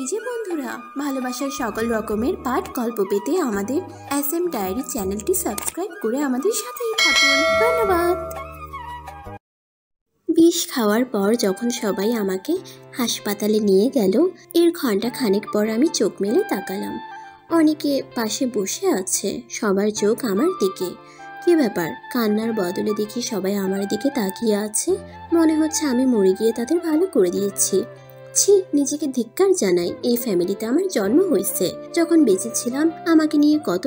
এই যে বন্ধুরা, ভালোবাসার সকল রকমের পাঠ গল্প পেতে আমাদের SM ডায়েরি চ্যানেলটি সাবস্ক্রাইব করে আমাদের সাথেই থাকুন। ধন্যবাদ। বিষ খাওয়ার পর যখন সবাই আমাকে হাসপাতালে নিয়ে গেল, এর ঘন্টা খানেক পর আমি চোখ মেলে তাকালাম। অনেকে পাশে বসে আছে, সবার চোখ আমার দিকে। কি ব্যাপার, কান্নার বদলে দেখি সবাই আমার দিকে তাকিয়ে আছে। মনে হচ্ছে আমি মরে গিয়ে তাদের ভালো করে দিয়েছি। ছি, নিজেকে ধিক্কার জানাই। এই ফ্যামিলিতে আমার জন্ম হয়েছে। যখন বেঁচে ছিলাম আমাকে নিয়ে কত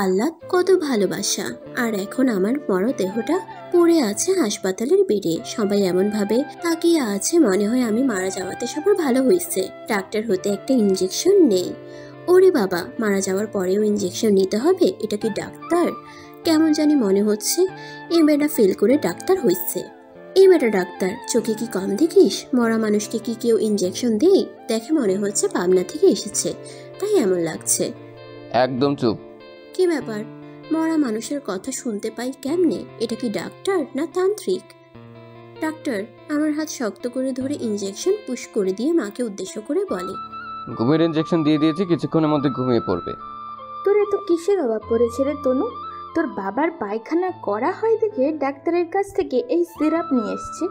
আহ্লাদ, কত ভালোবাসা, আর এখন আমার মরদেহটা পড়ে আছে হাসপাতালের বেডে। সবাই এমন ভাবে তাকিয়ে আছে, মনে হয় আমি মারা যাওয়াতে সবার ভালো হয়েছে। ডাক্তার হতে একটা ইঞ্জেকশন নেই। ওরে বাবা, মারা যাওয়ার পরেও ইঞ্জেকশন নিতে হবে? এটা কি ডাক্তার? কেমন জানি মনে হচ্ছে এই বেটা ফেল করে ডাক্তার হয়েছে। এই বেটা ডাক্তার, চোখে কি কম দেখিস? মরা মানুষকে কি কেউ ইঞ্জেকশন দেয়? দেখে মনে হচ্ছে পাবনা থেকে এসেছে, তাই এমন লাগছে। একদম চুপ। কি ব্যাপার, মরা মানুষের কথা শুনতে পাই কেমনে? এটা কি ডাক্তার না তান্ত্রিক? ডাক্তার আমার হাত শক্ত করে ধরে ইঞ্জেকশন পুশ করে দিয়ে মাকে উদ্দেশ্য করে বলে, ঘুমের ইঞ্জেকশন দিয়ে দিয়েছি, কিছুক্ষণের মধ্যে ঘুমিয়ে পড়বে। তোর এত কিসের অভাব পড়েছে রে তনু? তোর বাবার পায়খানা করা হয় দেখে ডাক্তারের কাছ থেকে এই সিরাপ নিয়ে এসছে,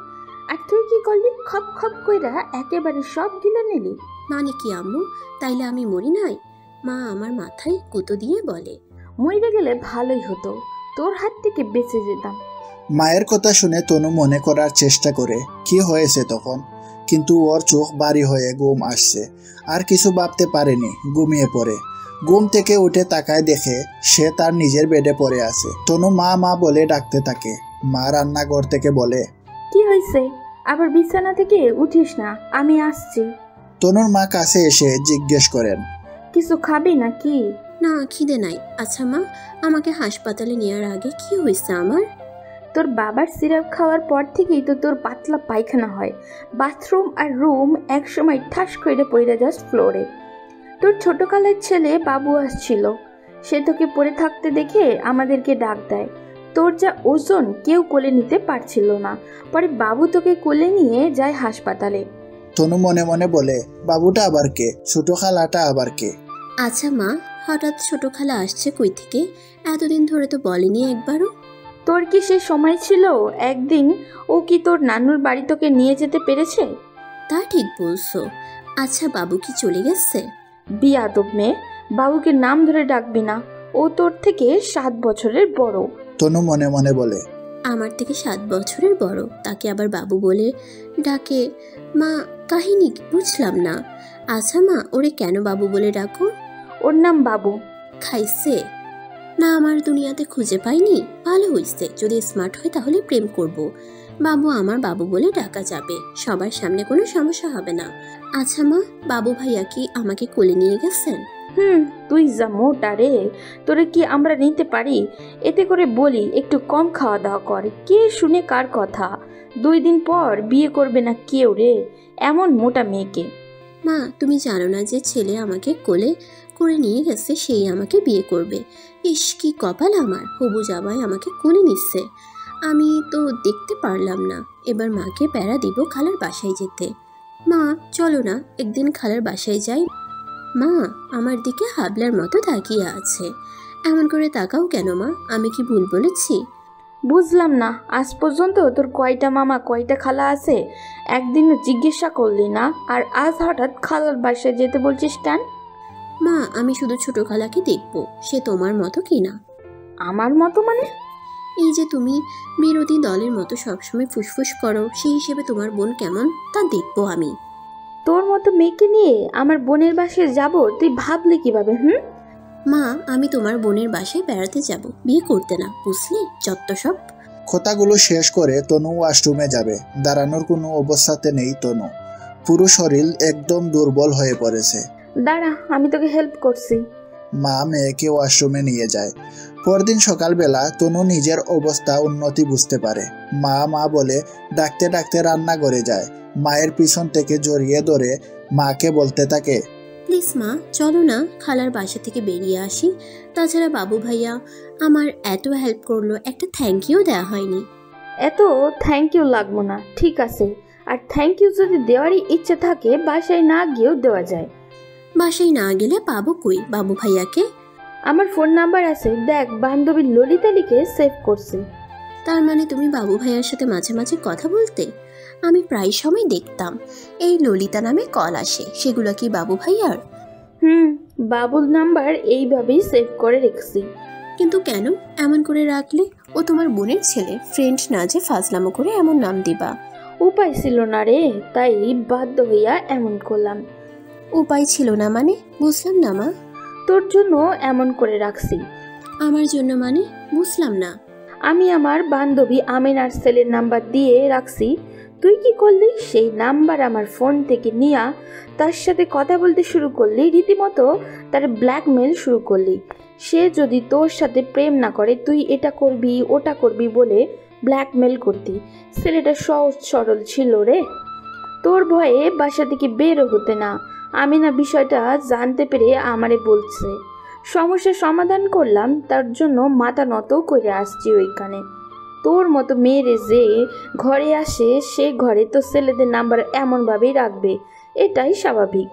আর তুই কি করলি? খপ খপ কইরা একেবারে সব গিলে নিলি। মানে কি আম্মু, তাইলে আমি মরি নাই? মা আমার মাথায় গুঁতো দিয়ে বলে, মরে গেলে ভালোই হতো, তোর হাত থেকে বেঁচে যেতাম। মায়ের কথা শুনে তনু মনে করার চেষ্টা করে কি হয়েছে তখন, কিন্তু ওর চোখ ভারী হয়ে ঘুম আসছে। আর কিছু ভাবতে পারেনি, ঘুমিয়ে পড়ে। ঘুম থেকে উঠে তাকায়, দেখে সে তার নিজের বেডে পড়ে আছে। তনু মা মা বলে ডাকতে থাকে। মা রান্নাঘর থেকে বলে, কি হয়েছে? আবার বিছানা থেকে উঠিস না, আমি আসছি। তনুর মা কাছে এসে জিজ্ঞেস করেন, কিছু খাবি নাকি? না, খিদে নাই। আচ্ছা মা, আমাকে হাসপাতালে নেওয়ার আগে কি হয়েছে আমার? তোর বাবার সিরাপ খাওয়ার পর থেকেই তো তোর পাতলা পায়খানা হয়। বাথরুম আর রুম একসময় ঠাস করে পড়ে যাস ফ্লোরে। তোর ছোটকালের ছেলে বাবু আসছিল, সে তোকে পড়ে থাকতে দেখে আমাদেরকে ডাক দেয়। তোর যা ওজন, কেউ কোলে নিতে পারছিল না, পরে বাবু তোকে কোলে নিয়ে যায় হাসপাতালে। তনু মনে মনে বলে, বাবুটা আবার কে? ছোট খালাটা আবার কে? আচ্ছা মা, হঠাৎ ছোট খালা আসছে কই থেকে? এতদিন ধরে তো বলেনি একবারও। তোর কি সে সময় ছিল একদিন ও কি তোর নানুর বাড়ি তোকে নিয়ে যেতে পেরেছে? তা ঠিক বলছো। আচ্ছা বাবু কি চলে গেছে? বিয়াদব মেয়ে, বাবুকে নাম ধরে ডাকবি না, ও তোর থেকে 7 বছরের বড়। তনু মনে মনে বলে, আমার থেকে 7 বছরের বড়, তাকে আবার বাবু বলে ডাকে? মা, কাহিনী বুঝলাম না। আচ্ছা মা, ওরে কেন বাবু বলে ডাকো? ওর নাম বাবু। খাইছে না আমার দুনিয়াতে খুঁজে পাইনি? ভালো হইছে, যদি স্মার্ট হয় তাহলে প্রেম করব। বাবু আমার বাবু বলে ডাকা যাবে, সবার সামনে কোনো সমস্যা হবে না। আচ্ছা মা, বাবু ভাইয়া কি আমাকে কোলে নিয়ে গেছেন? তুই যা মোটা রে, তোরে কি আমরা নিতে পারি? এতে করে বলি একটু কম খাওয়া দাওয়া কর। কে শুনে কার কথা? 2 দিন পর বিয়ে করবে না কেউ রে, এমন মোটা মেয়েকে। মা, তুমি জানো না যে ছেলে আমাকে কোলে করে নিয়ে গেছে সেই আমাকে বিয়ে করবে? ইস, কি কপাল আমার, হবু জামাই আমাকে কোলে নিচ্ছে। আমি তো দেখতে পারলাম না। এবার মাকে প্যারা দিব খালার বাসায় যেতে। মা চলো না, একদিন খালার বাসায় যাই। মা আমার দিকে হাবলার মতো তাকিয়ে আছে। এমন করে তাকাও কেন মা? আমি কি ভুল বলেছি? বুঝলাম না, আজ পর্যন্ত তোর কয়টা মামা কয়টা খালা আছে একদিনও জিজ্ঞাসা করলি না, আর আজ হঠাৎ খালার বাসায় যেতে বলছিস কেন? মা আমি শুধু ছোট খালাকে দেখবো, সে তোমার মতো কিনা। আমার মতো মানে? এই যে তুমি বিরোধী দলের মতো সবসময় ফুসফুস করো, সেই হিসেবে তোমার বোন কেমন তা দেখবো আমি। তোর মতো মেয়েকে নিয়ে আমার বোনের বাসায় যাব তুই ভাবলি কিভাবে? মা আমি তোমার বোনের বাসায় বেড়াতে যাব, বিয়ে করতে না, বুঝলি? যত সব। কথাগুলো শেষ করে তনু ওয়াশরুমে যাবে। দাঁড়ানোর কোনো অবস্থাতে নেই তনু, পুরো শরীর একদম দুর্বল হয়ে পড়েছে। দাঁড়া, আমি তোকে হেল্প করছি। মা মেয়েকে ওয়াশরুমে নিয়ে যায়। পরদিন সকালবেলা তনু নিজের অবস্থা উন্নতি বুঝতে পারে। মা মা বলে ডাকতে ডাকতে রান্নাঘরে যায়। মায়ের পিছন থেকে জড়িয়ে ধরে মাকে বলতে থাকে, প্লিজ মা চলো না, খালার বাসা থেকে বেরিয়ে আসি। তাছাড়া বাবু ভাইয়া আমার এত হেল্প করলো, একটা থ্যাংক ইউ দেওয়া হয়নি। এত থ্যাংক ইউ লাগবো না, ঠিক আছে। আর থ্যাংক ইউ যদি দেওয়ারই ইচ্ছে থাকে বাসায় না গিয়েও দেওয়া যায়। বাসায় না গেলে পাবো কই বাবু ভাইয়াকে? আমার ফোন নাম্বার আছে, দেখ বান্ধবী ললিতা লিখে সেভ করছে। তার মানে তুমি বাবু ভাইয়ার সাথে মাঝে মাঝে কথা বলতে? আমি প্রায় সময় দেখতাম এই ললিতা নামে কল আসে, সেগুলো কি বাবু ভাইয়ার? বাবুর নাম্বার এইভাবেই সেভ করে রেখেছি। কিন্তু কেন এমন করে রাখলে? ও তোমার বোনের ছেলে, ফ্রেন্ড না যে ফাজলামো করে এমন নাম দিবা। উপায় ছিল না রে, তাই বাধ্য হইয়া এমন করলাম। উপায় ছিল না মানে? বুঝলাম না মা। তোর জন্য এমন করে রাখছি। আমার জন্য মানে? বুঝলাম না। আমি আমার বান্ধবী আমিনার ছেলের নাম্বার দিয়ে রাখছি, তুই কি করলি সেই নাম্বার আমার ফোন থেকে নিয়া তার সাথে কথা বলতে শুরু করলি, রীতিমতো তার ব্ল্যাকমেল শুরু করলি। সে যদি তোর সাথে প্রেম না করে তুই এটা করবি ওটা করবি বলে ব্ল্যাকমেল করতি। ছেলেটা সহজ সরল ছিল রে, তোর ভয়ে বাসা থেকে বেরো হতে না। আমিনা বিষয়টা জানতে পেরে আমারে বলছে, সমস্যার সমাধান করলাম, তার জন্য মাথা নত করে আসছি ওইখানে। তোর মতো মেয়েরে যে ঘরে আসে সে ঘরে তো ছেলেদের নাম্বার এমনভাবেই রাখবে, এটাই স্বাভাবিক।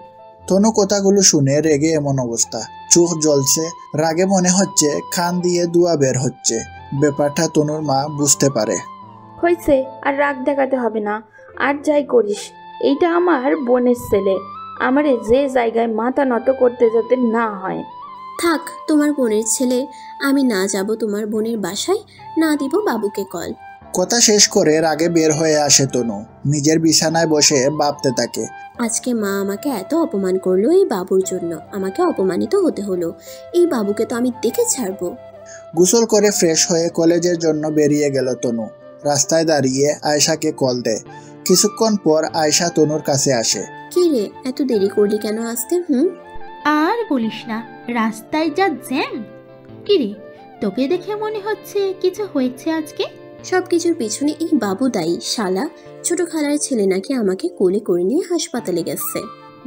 তনু কথাগুলো শুনে রেগে এমন অবস্থা, চোখ জ্বলছে, রাগে মনে হচ্ছে কান দিয়ে দুয়া বের হচ্ছে। ব্যাপারটা তনুর মা বুঝতে পারে। হয়েছে, আর রাগ দেখাতে হবে না। আর যাই করিস, এইটা আমার বোনের ছেলে, আমারে যে জায়গায় মাথা নত করতে যাতে না হয়। থাক তোমার বোনের ছেলে, আমি না যাব তোমার বোনের বাসায়, না দিব বাবুকে কল। কথা শেষ করে রাগে বের হয়ে আসে তনু, নিজের বিছানায় বসে ভাবতে থাকে। আজকে মা আমাকে এত অপমান করলো এই বাবুর জন্য, আমাকে অপমানিত হতে হলো। এই বাবুকে তো আমি দেখে ছাড়বো। গোসল করে ফ্রেশ হয়ে কলেজের জন্য বেরিয়ে গেল তনু। রাস্তায় দাঁড়িয়ে আয়েশাকে কল দেয়। কিছুক্ষণ পর আয়েশা তনুর কাছে আসে। কি রে, এত দেরি করলি কেন আসতে? আর বলিস না, রাস্তায় যা জ্যাম। কিরে, তোকে দেখে মনে হচ্ছে কিছু হয়েছে আজকে। সবকিছুর পিছনে এই বাবু দায়ী। শালা ছোট খালার ছেলে নাকি আমাকে কোলে করে নিয়ে হাসপাতালে গেছে।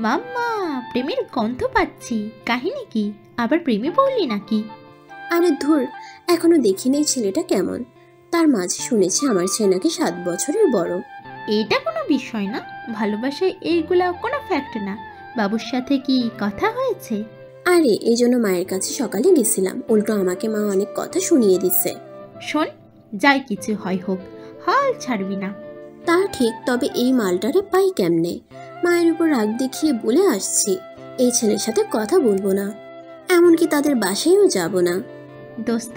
মাম্মা, প্রেমের গন্ধ পাচ্ছি। কাহিনী কি, আবার প্রেমে পড়লি নাকি? আরে ধুর, এখনো দেখি নেই ছেলেটা কেমন। তার মাঝে শুনেছি আমার ছেলে নাকি 7 বছরের বড়। এটা কোনো বিষয় না, ভালোবাসায় এইগুলা কোনো ফ্যাক্ট না। বাবুর সাথে কি কথা হয়েছে? আরে এই জন্য মায়ের কাছে সকালে গেছিলাম, উল্টো আমাকে মা অনেক কথা শুনিয়ে দিচ্ছে। শোন, যাই কিছু হয় হোক, হাল ছাড়বি না। তা ঠিক, তবে এই মালটারে পাই কেমনে? মায়ের উপর রাগ দেখিয়ে বলে আসছি এই ছেলের সাথে কথা বলবো না, এমনকি তাদের বাসায়ও যাব না। দোস্ত,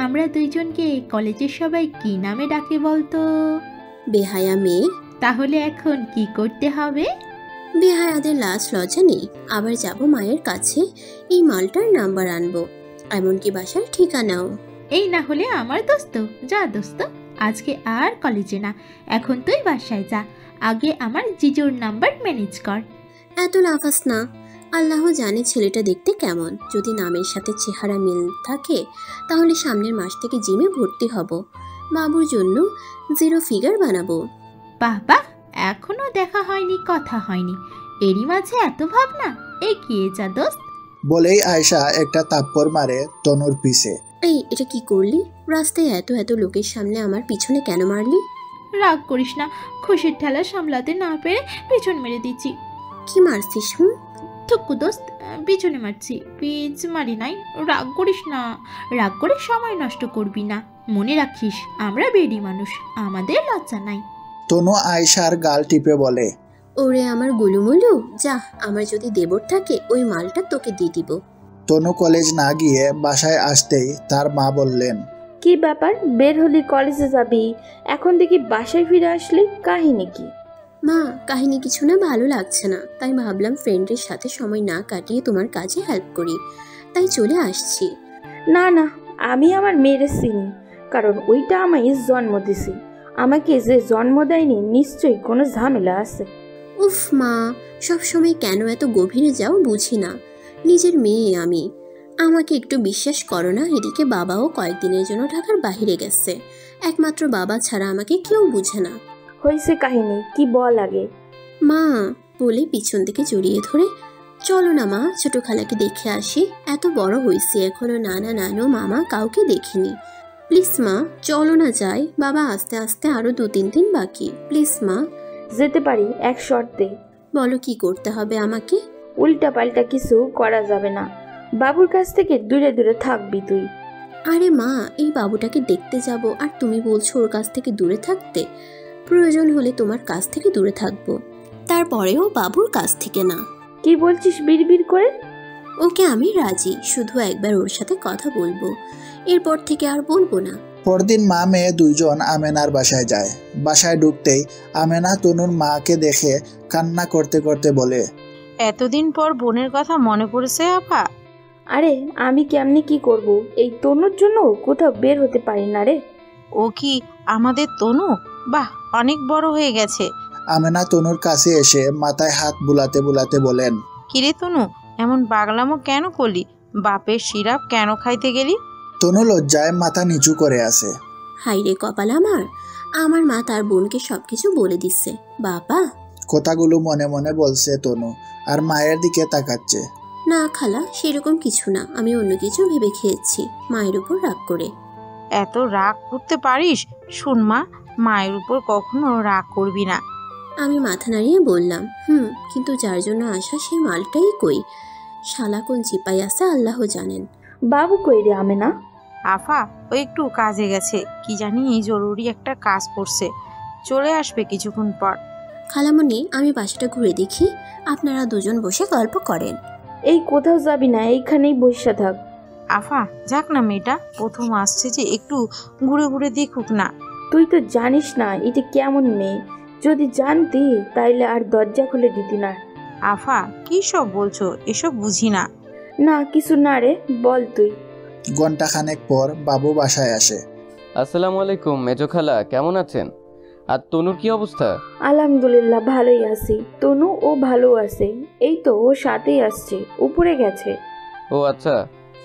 আমরা দুইজনকে কলেজের সবাই কি নামে ডাকে বলতো? বেহায়া মেয়ে। তাহলে এখন কি করতে হবে? বেহায়াদের লাজ লজ্জা নেই। আবার যাব মায়ের কাছে, এই মালটার নাম্বার আনবো, এমনকি বাসার ঠিকানাও। এই না হলে আমার দোস্ত। যা দোস্ত, আজকে আর কলেজে না, এখন তুই বাসায় যা। আগে আমার জিজুর নাম্বার ম্যানেজ কর। এত লাফাস না, আল্লাহ জানে ছেলেটা দেখতে কেমন। যদি নামের সাথে চেহারা মিল থাকে তাহলে সামনের মাস থেকে জিমে ভর্তি হব, বাবুর জন্য 0 ফিগার বানাবো। বাবা, এখনো দেখা হয়নি, কথা হয়নি, এরই মাঝে এত ভাবনা। এগিয়ে যা দোস্ত। বলেই আয়েশা একটা থাপ্পড় মারে তনুর পিছে। এই, এটা কি করলি? রাস্তায় এত এত লোকের সামনে আমার পিছনে কেন মারলি? রাগ করিস না, খুশির ঠেলা সামলাতে না পেরে পিছন মেরে দিচ্ছি। কি মারছিস? থুকু দোস্ত, পিছনে মারছি, পিছ মারি নাই। রাগ করিস না, রাগ করে সময় নষ্ট করবি না। মনে রাখিস, আমরা বেডি মানুষ, আমাদের লজ্জা নাই। তনু আয়েশার গাল টিপে বলে, ওরে আমার গুলুমুলু, যা, আমার যদি দেবর থাকে ওই মালটা তোকে দিয়ে দিব। তনু কলেজ না গিয়ে বাসায় আসতেই তার মা বললেন, কি ব্যাপার, বের হলি কলেজে যাবি, এখন দেখি বাসায় ফিরে আসলি, কাহিনী কি? মা, কাহিনী কিছু না, ভালো লাগছে না, তাই ভাবলাম ফ্রেন্ডের সাথে সময় না কাটিয়ে তোমার কাজে হেল্প করি, তাই চলে আসছি। না না, আমি আমার মেয়ের চিনি, কারণ ওইটা আমায় জন্ম দিছি। আমাকে যে জন্ম দেয়নি নিশ্চয়ই কোনো ঝামেলা আছে। উফ মা, সবসময় কেন এত গভীরে যাও বুঝি না। নিজের মেয়ে আমি, আমাকে একটু বিশ্বাস করো না। এদিকে বাবাও কয়েকদিনের জন্য ঢাকার বাইরে গেছে, একমাত্র বাবা ছাড়া আমাকে কেউ বুঝে না। হয়েছে কাহিনী কি, বল আগে। মা বলে পিছন থেকে জড়িয়ে ধরে, চলো না মা, ছোট খালাকে দেখে আসি। এত বড় হয়েছি এখনো নানা নানু মামা কাউকে দেখিনি। প্লিজ মা, চলো না যাই। বাবা আস্তে আস্তে আরো 2-3 দিন বাকি, প্লিজ মা। যেতে পারি, এক শর্তে। বলো কি করতে হবে আমাকে? উল্টা পাল্টা কিছু করা যাবে না। বাবুর কাছ থেকে দূরে দূরে থাকবি তুই। আরে মা, এই বাবুটাকে দেখতে যাব আর তুমি বলছো ওর কাছ থেকে দূরে থাকতে? প্রয়োজন হলে তোমার কাছ থেকে দূরে থাকবো, তারপরেও বাবুর কাছ থেকে না। কি বলছিস বিড়বিড় করে? ওকে আমি রাজি, শুধু একবার ওর সাথে কথা বলবো, এরপর থেকে আর বলবো না। পরদিন মা মেয়ে দুইজন আমেনার বাসায় যায়। বাসায় ঢুকতেই আমেনা তনুর মাকে দেখে কান্না করতে করতে বলে, এতদিন পর বোনের কথা মনে পড়েছে আপা? আরে আমি কেমনি কি করব, এই তনুর জন্য কোথাও বের হতে পারি না রে। ও কি আমাদের তনু? বাহ, অনেক বড় হয়ে গেছে। আমেনা তনুর কাছে এসে মাথায় হাত বুলাতে বুলাতে বলেন, কিরে তনু, এমন পাগলামো কেন করলি? বাপের সিরাপ কেন খাইতে গেলি? তনু লজ্জায় মাথা নিচু করে আছে। হাইরে কপাল আমার, আমার মা তার বোনকে সবকিছু বলে দিচ্ছে। বাবা, কথাগুলো মনে মনে বলছে তনু, আর মায়ের দিকে তাকাচ্ছে। না খালা, সেরকম কিছু না, আমি অন্য কিছু ভেবে খেয়েছি, মায়ের উপর রাগ করে। এত রাগ করতে পারিস? শুন মা, মায়ের উপর কখনো রাগ করবি না। আমি মাথা নাড়িয়ে বললাম, কিন্তু যার জন্য আসা সেই মালটাই কই? শালা কোন চিপাই আছে আল্লাহ জানেন। বাবু কই রে আমেনা? আফা, ও একটু কাজে গেছে, কি জানি জরুরি একটা কাজ করছে, চলে আসবে কিছুক্ষণ পর। খালামণি, আমি বাসাটা ঘুরে দেখি, আপনারা দুজন বসে গল্প করেন। এই কোথাও যাবি না, এইখানেই বসে থাক। আফা যাক না, মেয়েটা প্রথম আসছে যে একটু ঘুরে ঘুরে দেখুক না। তুই তো জানিস না এটা কেমন মেয়ে, যদি জানতি তাইলে আর দরজা খুলে দিতি না। আফা কি সব বলছো? এসব বুঝি না। না কিছু না রে, বল তুই। ঘণ্টাখানেক পর বাবু বাসায় আসে। আসসালামু আলাইকুম মেজো খালা, কেমন আছেন? আর তনুর কি অবস্থা? আলহামদুলিল্লাহ ভালোই আছি। তনু ও ভালো আছে, এই তো ও সাথেই আসছে, উপরে গেছে। ও আচ্ছা,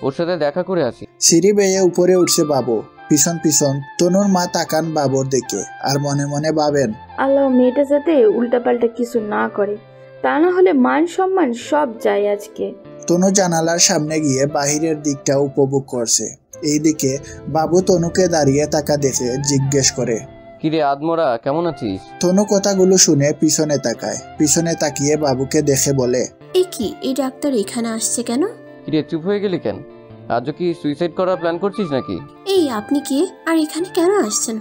ওর সাথে দেখা করে আসি। সিঁড়ি বেয়ে উপরে উঠছে বাবু। পিছন পিছন তনুর মা তাকান বাবুর দিকে, আর মনে মনে ভাবেন, আল্লাহ মেয়েটা যাতে উল্টাপাল্টা কিছু না করে, তা না হলে মান সম্মান সব যায় আজকে। তনু জানালার সামনে গিয়ে বাহিরের দিকটা উপভোগ করছে। এইদিকে বাবু তনুকে দাঁড়িয়ে থাকা দেখে জিজ্ঞেস করে, কিরে আদমরা, কেমন আছিস? তনু কথাগুলো শুনে পিছনে তাকায়। পিছনে তাকিয়ে বাবুকে দেখে বলে, এ কি, এই ডাক্তার এখানে আসছে কেন? কিরে চুপ হয়ে গেলি কেন? আজও কি সুইসাইড করার প্ল্যান করছিস নাকি? এই আপনি কে, আর এখানে কেন আসছেন?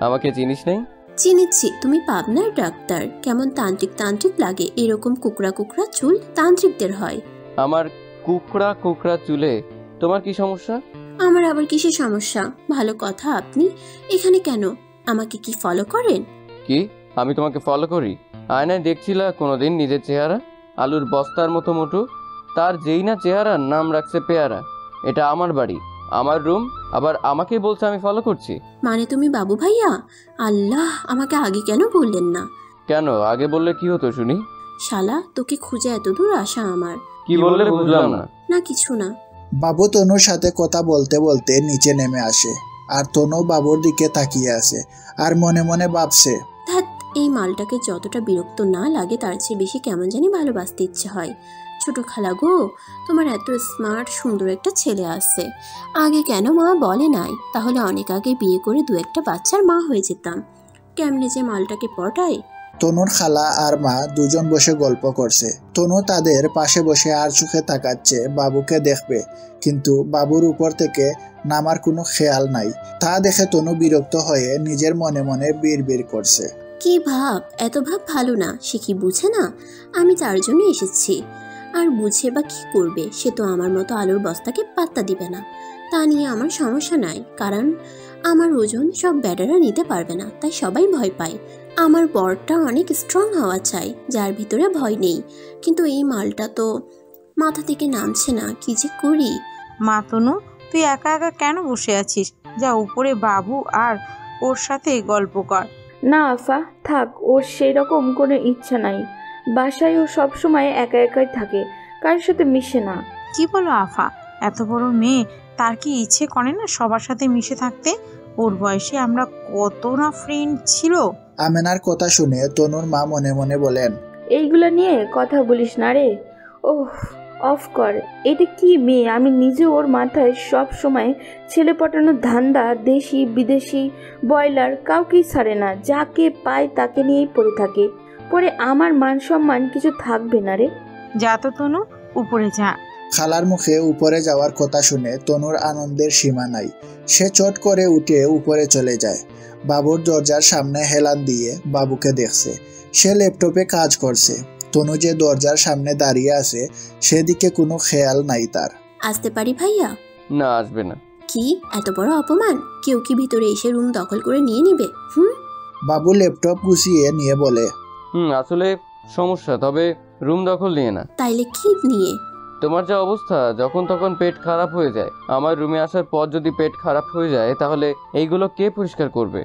আমাকে চিনিস নাই? চিনেছি, তুমি পাবনার ডাক্তার। কেমন তান্ত্রিক তান্ত্রিক লাগে, এরকম কুকড়া কুকড়া চুল তান্ত্রিকদের হয়। আমার কুকড়া কুকড়া চুলে তোমার কি সমস্যা? আমার আবার কিসের সমস্যা? ভালো কথা, আপনি এখানে কেন? আমাকে কি ফলো করেন? কি আমি তোমাকে ফলো করি? আয়নায় দেখছিলা কোনোদিন নিজের চেহারা? আলুর বস্তার মতো মোটু, তার যেই না চেহারার নাম রাখছে পেয়ারা। এটা আমার বাড়ি, আমার রুম, আবার আমাকে বলছে আমি ফলো করছি। মানে তুমি বাবু ভাইয়া? আল্লাহ, আমাকে আগে কেন বললেন না? কেন আগে বললে কি হতো শুনি? শালা, তোকে খুঁজে এত দূর আসা আমার। কি বললে বুঝলাম না। না কিছু না। বাবু তনুর সাথে কথা বলতে বলতে নিচে নেমে আসে, আর তনু বাবুর দিকে তাকিয়ে আছে, আর মনে মনে ভাবছে, ধ্যাত, এই মালটাকে যতটা বিরক্ত না লাগে তার চেয়ে বেশি কেমন জানি ভালোবাসতে ইচ্ছে হয়। ছোট খালা গো, তোমার এত স্মার্ট সুন্দর একটা ছেলে আছে, আগে কেন মা বলে নাই? তাহলে অনেক আগে বিয়ে করে দু একটা বাচ্চার মা হয়ে যেতাম। কেমনে যে মালটাকে পটায়। তনুর খালা আর মা দুজন বসে গল্প করছে। তনু তাদের পাশে বসে আর চোখে তাকাচ্ছে, বাবুকে দেখবে, কিন্তু বাবুর উপর থেকে নামার কোনো খেয়াল নাই। তা দেখে তনু বিরক্ত হয়ে নিজের মনে মনে বিড়বিড় করছে, কি ভাব, এত ভাব ভালো না। সে কি বুঝে না আমি তার জন্য এসেছি? আর বুঝে বা কি করবে? সে তো আমার মতো আলুর বস্তাকে পাত্তা দিবে না। তা নিয়ে আমার সমস্যা নাই, কারণ আমার ওজন সব ব্যাটারা নিতে পারবে না, তাই সবাই ভয় পায়। আমার বরটা অনেক স্ট্রং হওয়া চাই, যার ভিতরে ভয় নেই। কিন্তু এই মালটা তো মাথা থেকে নামছে না, কি যে করি। মা তনু, তুই একা একা কেন বসে আছিস? যা উপরে বাবু আর ওর সাথে গল্প কর। না আফা থাক, ওর সেই রকম কোনো ইচ্ছা নাই। বাসায় ও সবসময় একা একাই থাকে, কারোর সাথে মিশে না। কি বলো আফা, এত বড় মেয়ে, তার কি ইচ্ছে করে না সবার সাথে মিশে থাকতে? ওর বয়সে আমরা কত না ফ্রেন্ড ছিল। আমেনার কথা শুনে তনুর মা মনে মনে বলেন, এইগুলো নিয়ে কথা বলিস না রে। ওহ, অফ কর। এটা কি মেয়ে? আমি নিজে ওর মাথায় সব সময় ছেলে পটানোর ধান্দা, দেশি বিদেশি ব্রয়লার কাউকেই ছাড়ে না, যাকে পায় তাকে নিয়েই পড়ে থাকে। পরে আমার মান সম্মান কিছু থাকবে না রে। যা তো তনু, উপরে যা। খালার মুখে উপরে যাওয়ার কথা শুনে তনুর আনন্দের সীমা নাই। সে চট করে উঠে উপরে চলে যায়। বাবুর দরজার সামনে হেলান দিয়ে বাবুকে দেখছে। সে ল্যাপটপে কাজ করছে। তনু যে দরজার সামনে দাঁড়িয়ে আছে সেদিকে কোনো খেয়াল নাই তার। আসতে পারি ভাইয়া? না, আসবে না। কি এত বড় অপমান! কেউ কি ভিতরে এসে রুম দখল করে নিয়ে নিবে? বাবু ল্যাপটপ গুছিয়ে নিয়ে বলে, আসলে সমস্যা, তবে রুম দখল নিয়ে না। তাইলে কি নিয়ে? তোমার যা অবস্থা, যখন তখন পেট খারাপ হয়ে যায়। আমার রুমে আসার পর যদি পেট খারাপ হয়ে যায় তাহলে এইগুলো কে পরিষ্কার করবে?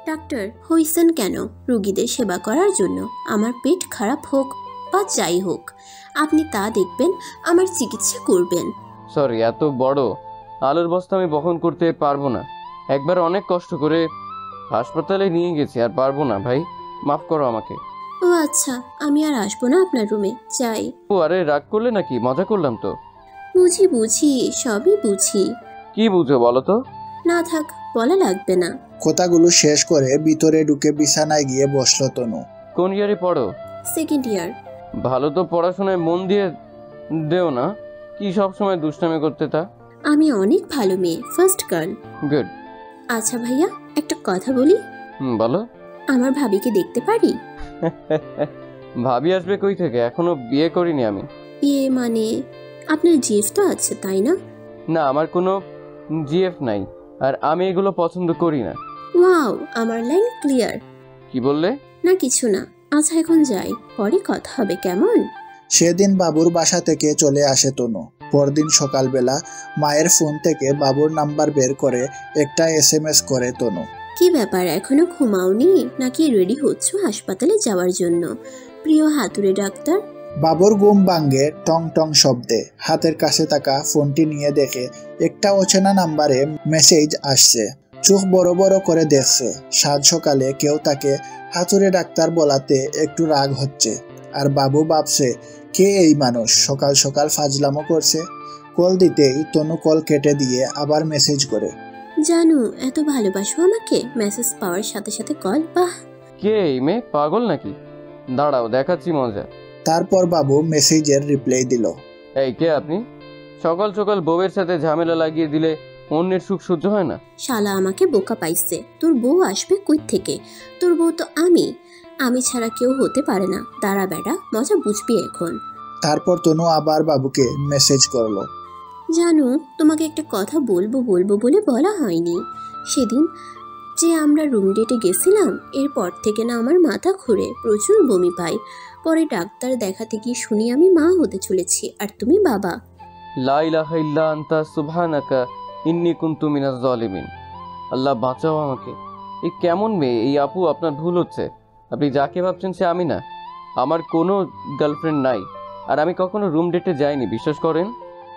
ডাক্তার হইছেন কেন? রোগীদের সেবা করার জন্য। আমার পেট খারাপ হোক বা যাই হোক, আপনি তা দেখবেন, আমার চিকিৎসা করবেন। সরি, এত বড় আলুর বস্তা আমি বহন করতে পারবো না। একবার অনেক কষ্ট করে হাসপাতালে নিয়ে গেছি, আর পারবো না ভাই, মাফ করো আমাকে। ও আচ্ছা, আমি আর আসবো না আপনার রুমে, যাই। ও আরে, রাগ করলে নাকি? মজা করলাম তো। বুঝি, সবই বুঝি। কি বুঝো বলো তো? না থাক, বলা লাগবে না। কথাগুলো শেষ করে ভিতরে ঢুকে বিছানায় গিয়ে বসলো তনু। কোন ইয়ারে পড়ো? Second year. ভালো তো পড়াশোনায় মন দিয়ে দেও না, কি সব সময় দুষ্টামি করতে তা? আমি অনেক ভালো মেয়ে, ফার্স্ট গার্ল। গুড। আচ্ছা ভাইয়া, একটা কথা বলি। বলো। আমার ভাবিকে দেখতে পারি? ভাবি আসবে কই থেকে? এখনো বিয়ে করিনি আমি। মানে আপনার জিএফ তো আছে তাই না? না, আমার কোনো জিএফ নাই, আর আমি এগুলো পছন্দ করি না। ওয়াও, আমার লাইন ক্লিয়ার। কি বললে? না কিছু না। আচ্ছা এখন যাই, পরে কথা হবে কেমন? সেদিন বাবুর বাসা থেকে চলে আসে তনু। পরদিন সকালবেলা মায়ের ফোন থেকে বাবুর নাম্বার বের করে একটা SMS করে তনু। কি ব্যাপার, এখনো ঘুমাওনি নাকি রেডি হচ্ছ হাসপাতালে যাওয়ার জন্য? প্রিয় হাতুড়ে ডাক্তার। বাবুর ঘুম ভাঙ্গে টং টং শব্দে। হাতের কাছে থাকা ফোনটি নিয়ে দেখে একটা অচেনা নাম্বারে মেসেজ আসছে। চোখ বড় বড় করে দেখছে। সাত সকালে কেউ তাকে হাতুড়ে ডাক্তার বলাতে একটু রাগ হচ্ছে। আর বাবু ভাবছে, কে এই মানুষ সকাল সকাল ফাজলামো করছে। কল দিতেই তনু কল কেটে দিয়ে আবার মেসেজ করে, জানু এত ভালোবাসো আমাকে? মেসেজ পাওয়ার সাথে সাথে কল, বাহ! কে এই মেয়ে? পাগল নাকি? দাঁড়াও, দেখাচ্ছি মজা। তারপর বাবু মেসেজের রিপ্লাই দিল। এই কে আপনি? সকাল সকাল বউয়ের সাথে ঝামেলা লাগিয়ে দিলে অন্যের সুখ সহ্য হয় না? শালা আমাকে বোকা পাইছে। তোর বউ আসবে কই থেকে? তোর বউ তো আমি ছাড়া কেউ হতে পারে না। দাঁড়া বেটা, মজা বুঝবি এখন। তারপর তনু আবার বাবুকে মেসেজ করলো, জানো তোমাকে একটা কথা বলবো বলে বলা হয়নি। সেদিন যে আমরা রুম ডেটে গেছিলাম, এরপর থেকে না আমার মাথা ঘুরে, প্রচুর বমি পাই। পরে ডাক্তার দেখাতে গিয়ে শুনি আমি মা হতে চলেছি, আর তুমি বাবা। লা ইলাহা ইল্লা আনতা সুবহানাকা ইন্নী কুনতু মিনাজ জালিমিন। আল্লাহ বাঁচাও আমাকে। এই কেমন মেয়ে এই আপু? আপনার ভুল হচ্ছে। আপনি যাকে ভাবছেন সে আমি না। আমার কোনো গার্লফ্রেন্ড নাই, আর আমি কখনো রুম ডেটে যাইনি, বিশ্বাস করেন।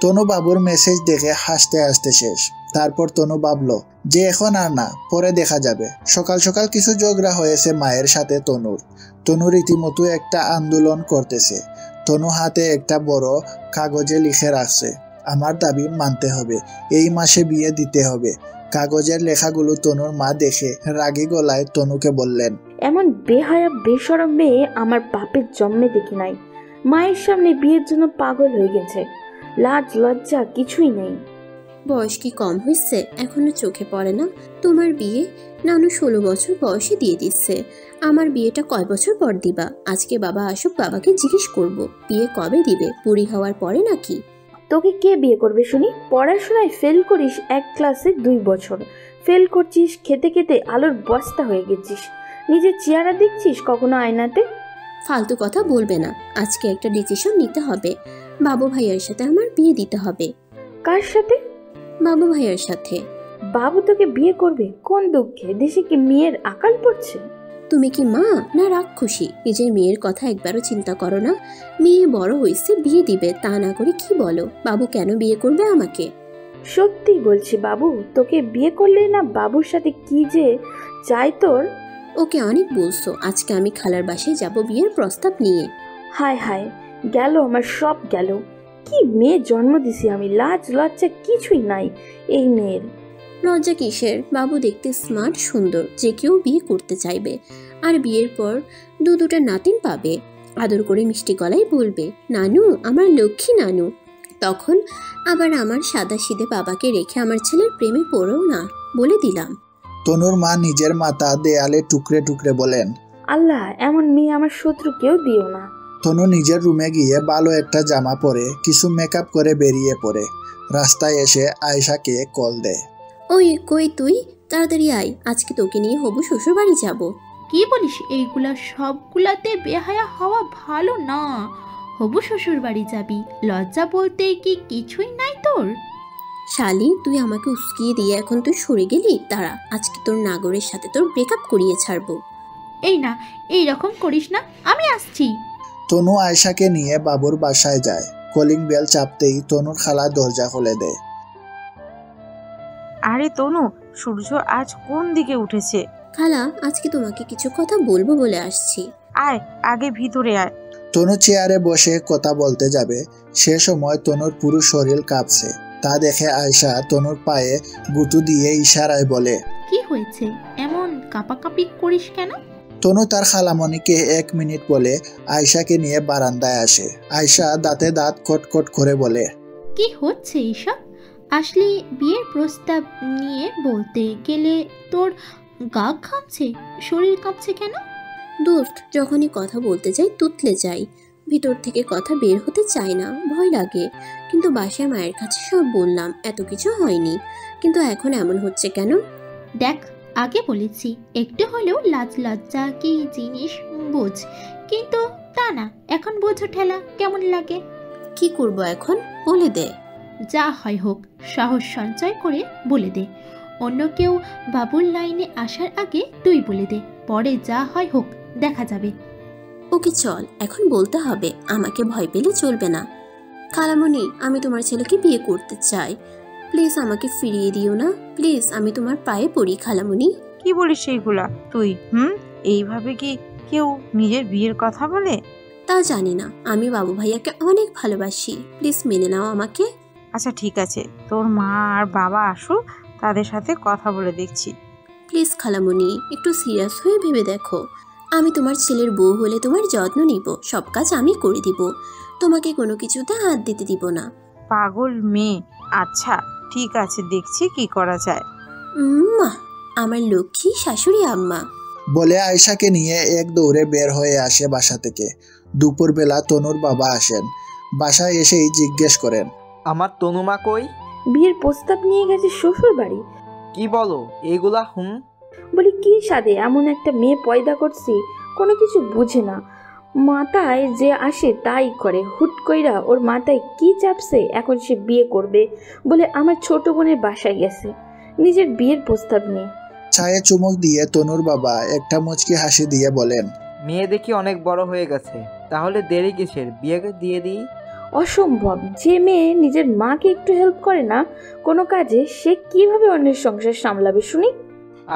তনু বাবুর মেসেজ দেখে হাসতে হাসতে শেষ। তারপর তনু ভাবলো যে এখন আর না, পরে দেখা যাবে। সকাল সকাল কিছু ঝগড়া হয়েছে মায়ের সাথে তনু রীতিমতো একটা আন্দোলন করতেছে। তনু হাতে একটা বড় কাগজে লিখে রাখছে, আমার দাবি মানতে হবে, এই মাসে বিয়ে দিতে হবে। কাগজের লেখাগুলো তনুর মা দেখে রাগী গলায় তনুকে বললেন, এমন বেহায়া বেশরম মেয়ে আমার বাপের জন্মে দেখি নাই। মায়ের সামনে বিয়ের জন্য পাগল হয়ে গেছে। লাজ লজ্জা কিছুই নেই। বয়স কি কম হয়েছে? এখনো চোখে পড়ে না? তোমার বিয়ে নানু 16 বছর বয়সে দিয়ে দিচ্ছে। আমার বিয়েটা কয় বছর পর দিবা? আজকে বাবা আসুক, বাবাকে জিজ্ঞেস করব বিয়ে কবে দিবে, বুড়ি হওয়ার পরে নাকি? তোকে কে বিয়ে করবে শুনি? পড়াশোনায় ফেল করিস 1 ক্লাসে 2 বছর, ফেল করছিস, খেতে খেতে আলুর বস্তা হয়ে গেছিস। নিজের চেহারা দেখছিস কখনো আয়নাতে? ফালতু কথা বলবে না। আজকে একটা ডিসিশন নিতে হবে। বাবু ভাইয়ার সাথে আমার বিয়ে দিতে হবে। কার সাথে? বাবু ভাইয়ার সাথে। বাবু তোকে বিয়ে করবে কোন দুঃখে? দেশে কি মেয়ের আকাল পড়ছে? তুমি কি মা না রাক্ষসী? নিজের মেয়ের কথা একবারও চিন্তা করো না? মেয়ে বড় হয়েছে, বিয়ে দিবে, তা না করে কি বলো? বাবু কেন বিয়ে করবে আমাকে? সত্যি বলছি বাবু, তোকে বিয়ে করলে না বাবুর সাথে কি যে চাই তোর। ওকে অনেক বলছো। আজকে আমি খালার বাসায় যাব বিয়ের প্রস্তাব নিয়ে। হায় হায়, গেল আমার সব গেল। কি মেয়ে জন্ম দিছি আমি, লাজ লজ্জা কিছুই নাই এই মেয়ের। লজ্জা কিসের? বাবু দেখতে স্মার্ট, সুন্দর, যে কেউ বিয়ে করতে চাইবে। আর বিয়ের পর দুটা নাতিন পাবে। আদর করে মিষ্টি গলায় বলবে, নানু আমার লক্ষ্মী নানু। তখন আবার আমার সাদাসিধে বাবাকে রেখে আমার ছেলের প্রেমে পড়ো না বলে দিলাম। তনুর মা নিজের মাথা দেয়ালে টুকরে টুকরে বলেন, আল্লাহ এমন মেয়ে আমার শত্রুকেও দিও না। তনু নিজের রুমে গিয়ে ভালো একটা জামা পরে কিছু মেকআপ করে বেরিয়ে পড়ে। রাস্তায় এসে আয়েশাকে কল দেয়। ওই কই তুই, তাড়াতাড়ি আয়, আজকে তোকে নিয়ে হবু শ্বশুর বাড়ি যাবো। কি বলিস? এইগুলা সবগুলাতে বেহায়া হওয়া ভালো না। হবু শ্বশুর বাড়ি যাবি, লজ্জা বলতে কি কিছুই নাই তোর? শালি তুই আমাকে উস্কিয়ে দিয়ে এখন তুই সরে গেলি, দাঁড়া আজকে তোর নাগরের সাথে তোর ব্রেকআপ করিয়ে ছাড়বো। এই না, এই রকম করিস না, আমি আসছি। তনু আয়েশাকে নিয়ে বাবুর বাসায় যায়। কলিং বেল চাপতেই তনুর খালা দরজা খুলে দেয়। আরে তনু, সূর্য আজ কোন দিকে উঠেছে? খালা আজকে তোমাকে কিছু কথা বলবো বলে আসছি। আয় আগে ভিতরে আয়। তনু চেয়ারে বসে কথা বলতে যাবে, সে সময় তনুর পুরো শরীর কাঁপছে। তা দেখে আয়েশা তনুর পায়ে গুঁতো দিয়ে ইশারায় বলে, কি হয়েছে, এমন কাঁপাকাঁপি করিস কেন? তনু তার খালামণিকে 1 মিনিট বলে আয়েশাকে নিয়ে বারান্দায় আসে। আয়েশা দাঁতে দাঁত কটকট করে বলে, কি হচ্ছে এইসব? আসলে বিয়ের প্রস্তাব নিয়ে বলতে গেলে তোর গা কাঁপছে, শরীর কাঁপছে কেন? দোস্ত যখনই কথা বলতে যাই তুতলে যাই, ভিতর থেকে কথা বের হতে চায় না, ভয় লাগে। কিন্তু বাসায় মায়ের কাছে সব বললাম, এত কিছু হয়নি, কিন্তু এখন এমন হচ্ছে কেন? দেখ, আগে বলেছি একটু হলেও লাজ লজ্জা কি জিনিস বোঝ, কিন্তু তা না, এখন বোঝো ঠেলা কেমন লাগে। কি করব এখন বলে দে। যা হয় হোক, সাহস সঞ্চয় করে বলে দে। অন্য কেউ বাবুর লাইনে আসার আগে তুই বলে দে, পরে যা হয় হোক দেখা যাবে। ওকে চল, এখন বলতে হবে, আমাকে ভয় পেলে চলবে না। খালামণি আমি তোমার ছেলেকে বিয়ে করতে চাই, প্লিজ আমাকে ফিরিয়ে দিও না, প্লিজ আমি তোমার পায়ে পড়ি খালামণি। কি বলিস সেইগুলা তুই? এইভাবে কি কেউ নিজের বিয়ের কথা বলে? তা জানি না, আমি বাবু ভাইয়াকে অনেক ভালোবাসি, প্লিজ মেনে নাও আমাকে। আচ্ছা ঠিক আছে, তোর মা আর বাবা আসুক, তাদের সাথে কথা বলে দেখছি। প্লিজ খালামণি একটু সিরিয়াস হয়ে ভেবে দেখো, আমি তোমার ছেলের বউ হলে তোমার যত্ন নিব, সব কাজ আমি করে দিব, তোমাকে কোনো কিছুতে হাত দিতে দিব না। পাগল মেয়ে। আচ্ছা ঠিক আছে, দেখছি কি করা যায়। মা, আমার লক্ষ্মী শাশুড়ি আম্মা। বলে আয়েশাকে নিয়ে এক দৌড়ে বের হয়ে আসে বাসা থেকে। দুপুরবেলা তনুর বাবা আসেন। বাসায় এসেই জিজ্ঞেস করেন, আমার তনুমা কই? বিয়ের প্রস্তাব নিয়ে গেছে শ্বশুর বাড়ি। কি বলো এইগুলা? বলি কি সাদে এমন একটা মেয়ে পয়দা করছি, কোনো কিছু বুঝে না, মাথায় যে আসে তাই করে। হুট কইরা ওর মাথায় কি চাপছে, এখন সে বিয়ে করবে বলে আমার ছোট বোনের বাসায় গেছে নিজের বিয়ের প্রস্তাব নিয়ে। চায়ে চুমুক দিয়ে তনুর বাবা একটা মুচকি হাসি দিয়ে বলেন, মেয়ে দেখি অনেক বড় হয়ে গেছে, তাহলে দেরি কিসের, বিয়ে দিয়ে দিই। অসম্ভব, যে মেয়ে নিজের মাকে একটু হেল্প করে না কোনো কাজে, সে কিভাবে অন্যের সংসার সামলাবে শুনি?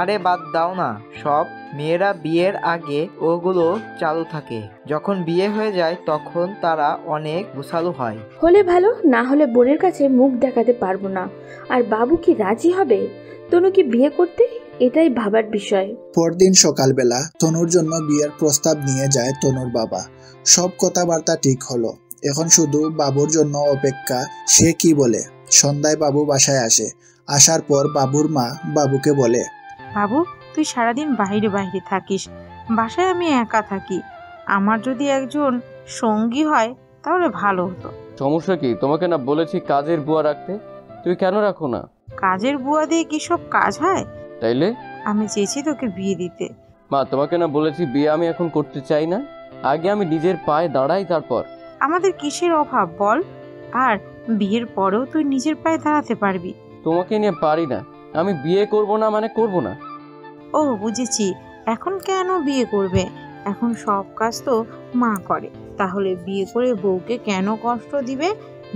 আরে বাদ দাও না সব, মেয়েরা বিয়ের আগে ওগুলো চালু থাকে, যখন বিয়ে হয়ে যায় তখন তারা অনেক গোছালো হয়। হলে ভালো, না হলে বোনের কাছে মুখ দেখাতে পারবো না। আর বাবু কি রাজি হবে তনুকে বিয়ে করতে, এটাই ভাবার বিষয়। পরদিন সকালবেলা তনুর জন্য বিয়ের প্রস্তাব নিয়ে যায় তনুর বাবা। সব কথাবার্তা ঠিক হলো, এখন শুধু বাবুর জন্য অপেক্ষা, সে কি বলে। সন্ধ্যায় বাবু বাসায় আসে। আসার পর বাবুর মা বাবুকে বলে, বাবু তুই সারাদিন বাইরে বাইরে থাকিস, বাসায় আমি একা থাকি, আমার যদি একজন সঙ্গী হয় তাহলে ভালো হতো। সমস্যা কি? তোমাকে না বলেছি কাজের বুয়া রাখতে, তুমি কেন রাখো না? কাজের বুয়া দিয়ে কি সব কাজ হয়? তাইলে আমি চেয়েছি তোকে বিয়ে দিতে। মা তোমাকে না বলেছি বিয়ে আমি এখন করতে চাই না, আগে আমি নিজের পায়ে দাঁড়াই তারপর। আমাদের কিসের অভাব বল, আর বিয়ের পরেও তুই নিজের পায়ে দাঁড়াতে পারবি। তোমাকে নিয়ে পারি না, আমি বিয়ে করব না মানে করব না। ও বুঝেছি, এখন কেন বিয়ে করবে, এখন সব কাজ তো মা করে, তাহলে বিয়ে করে বউকে কেন কষ্ট দিবে?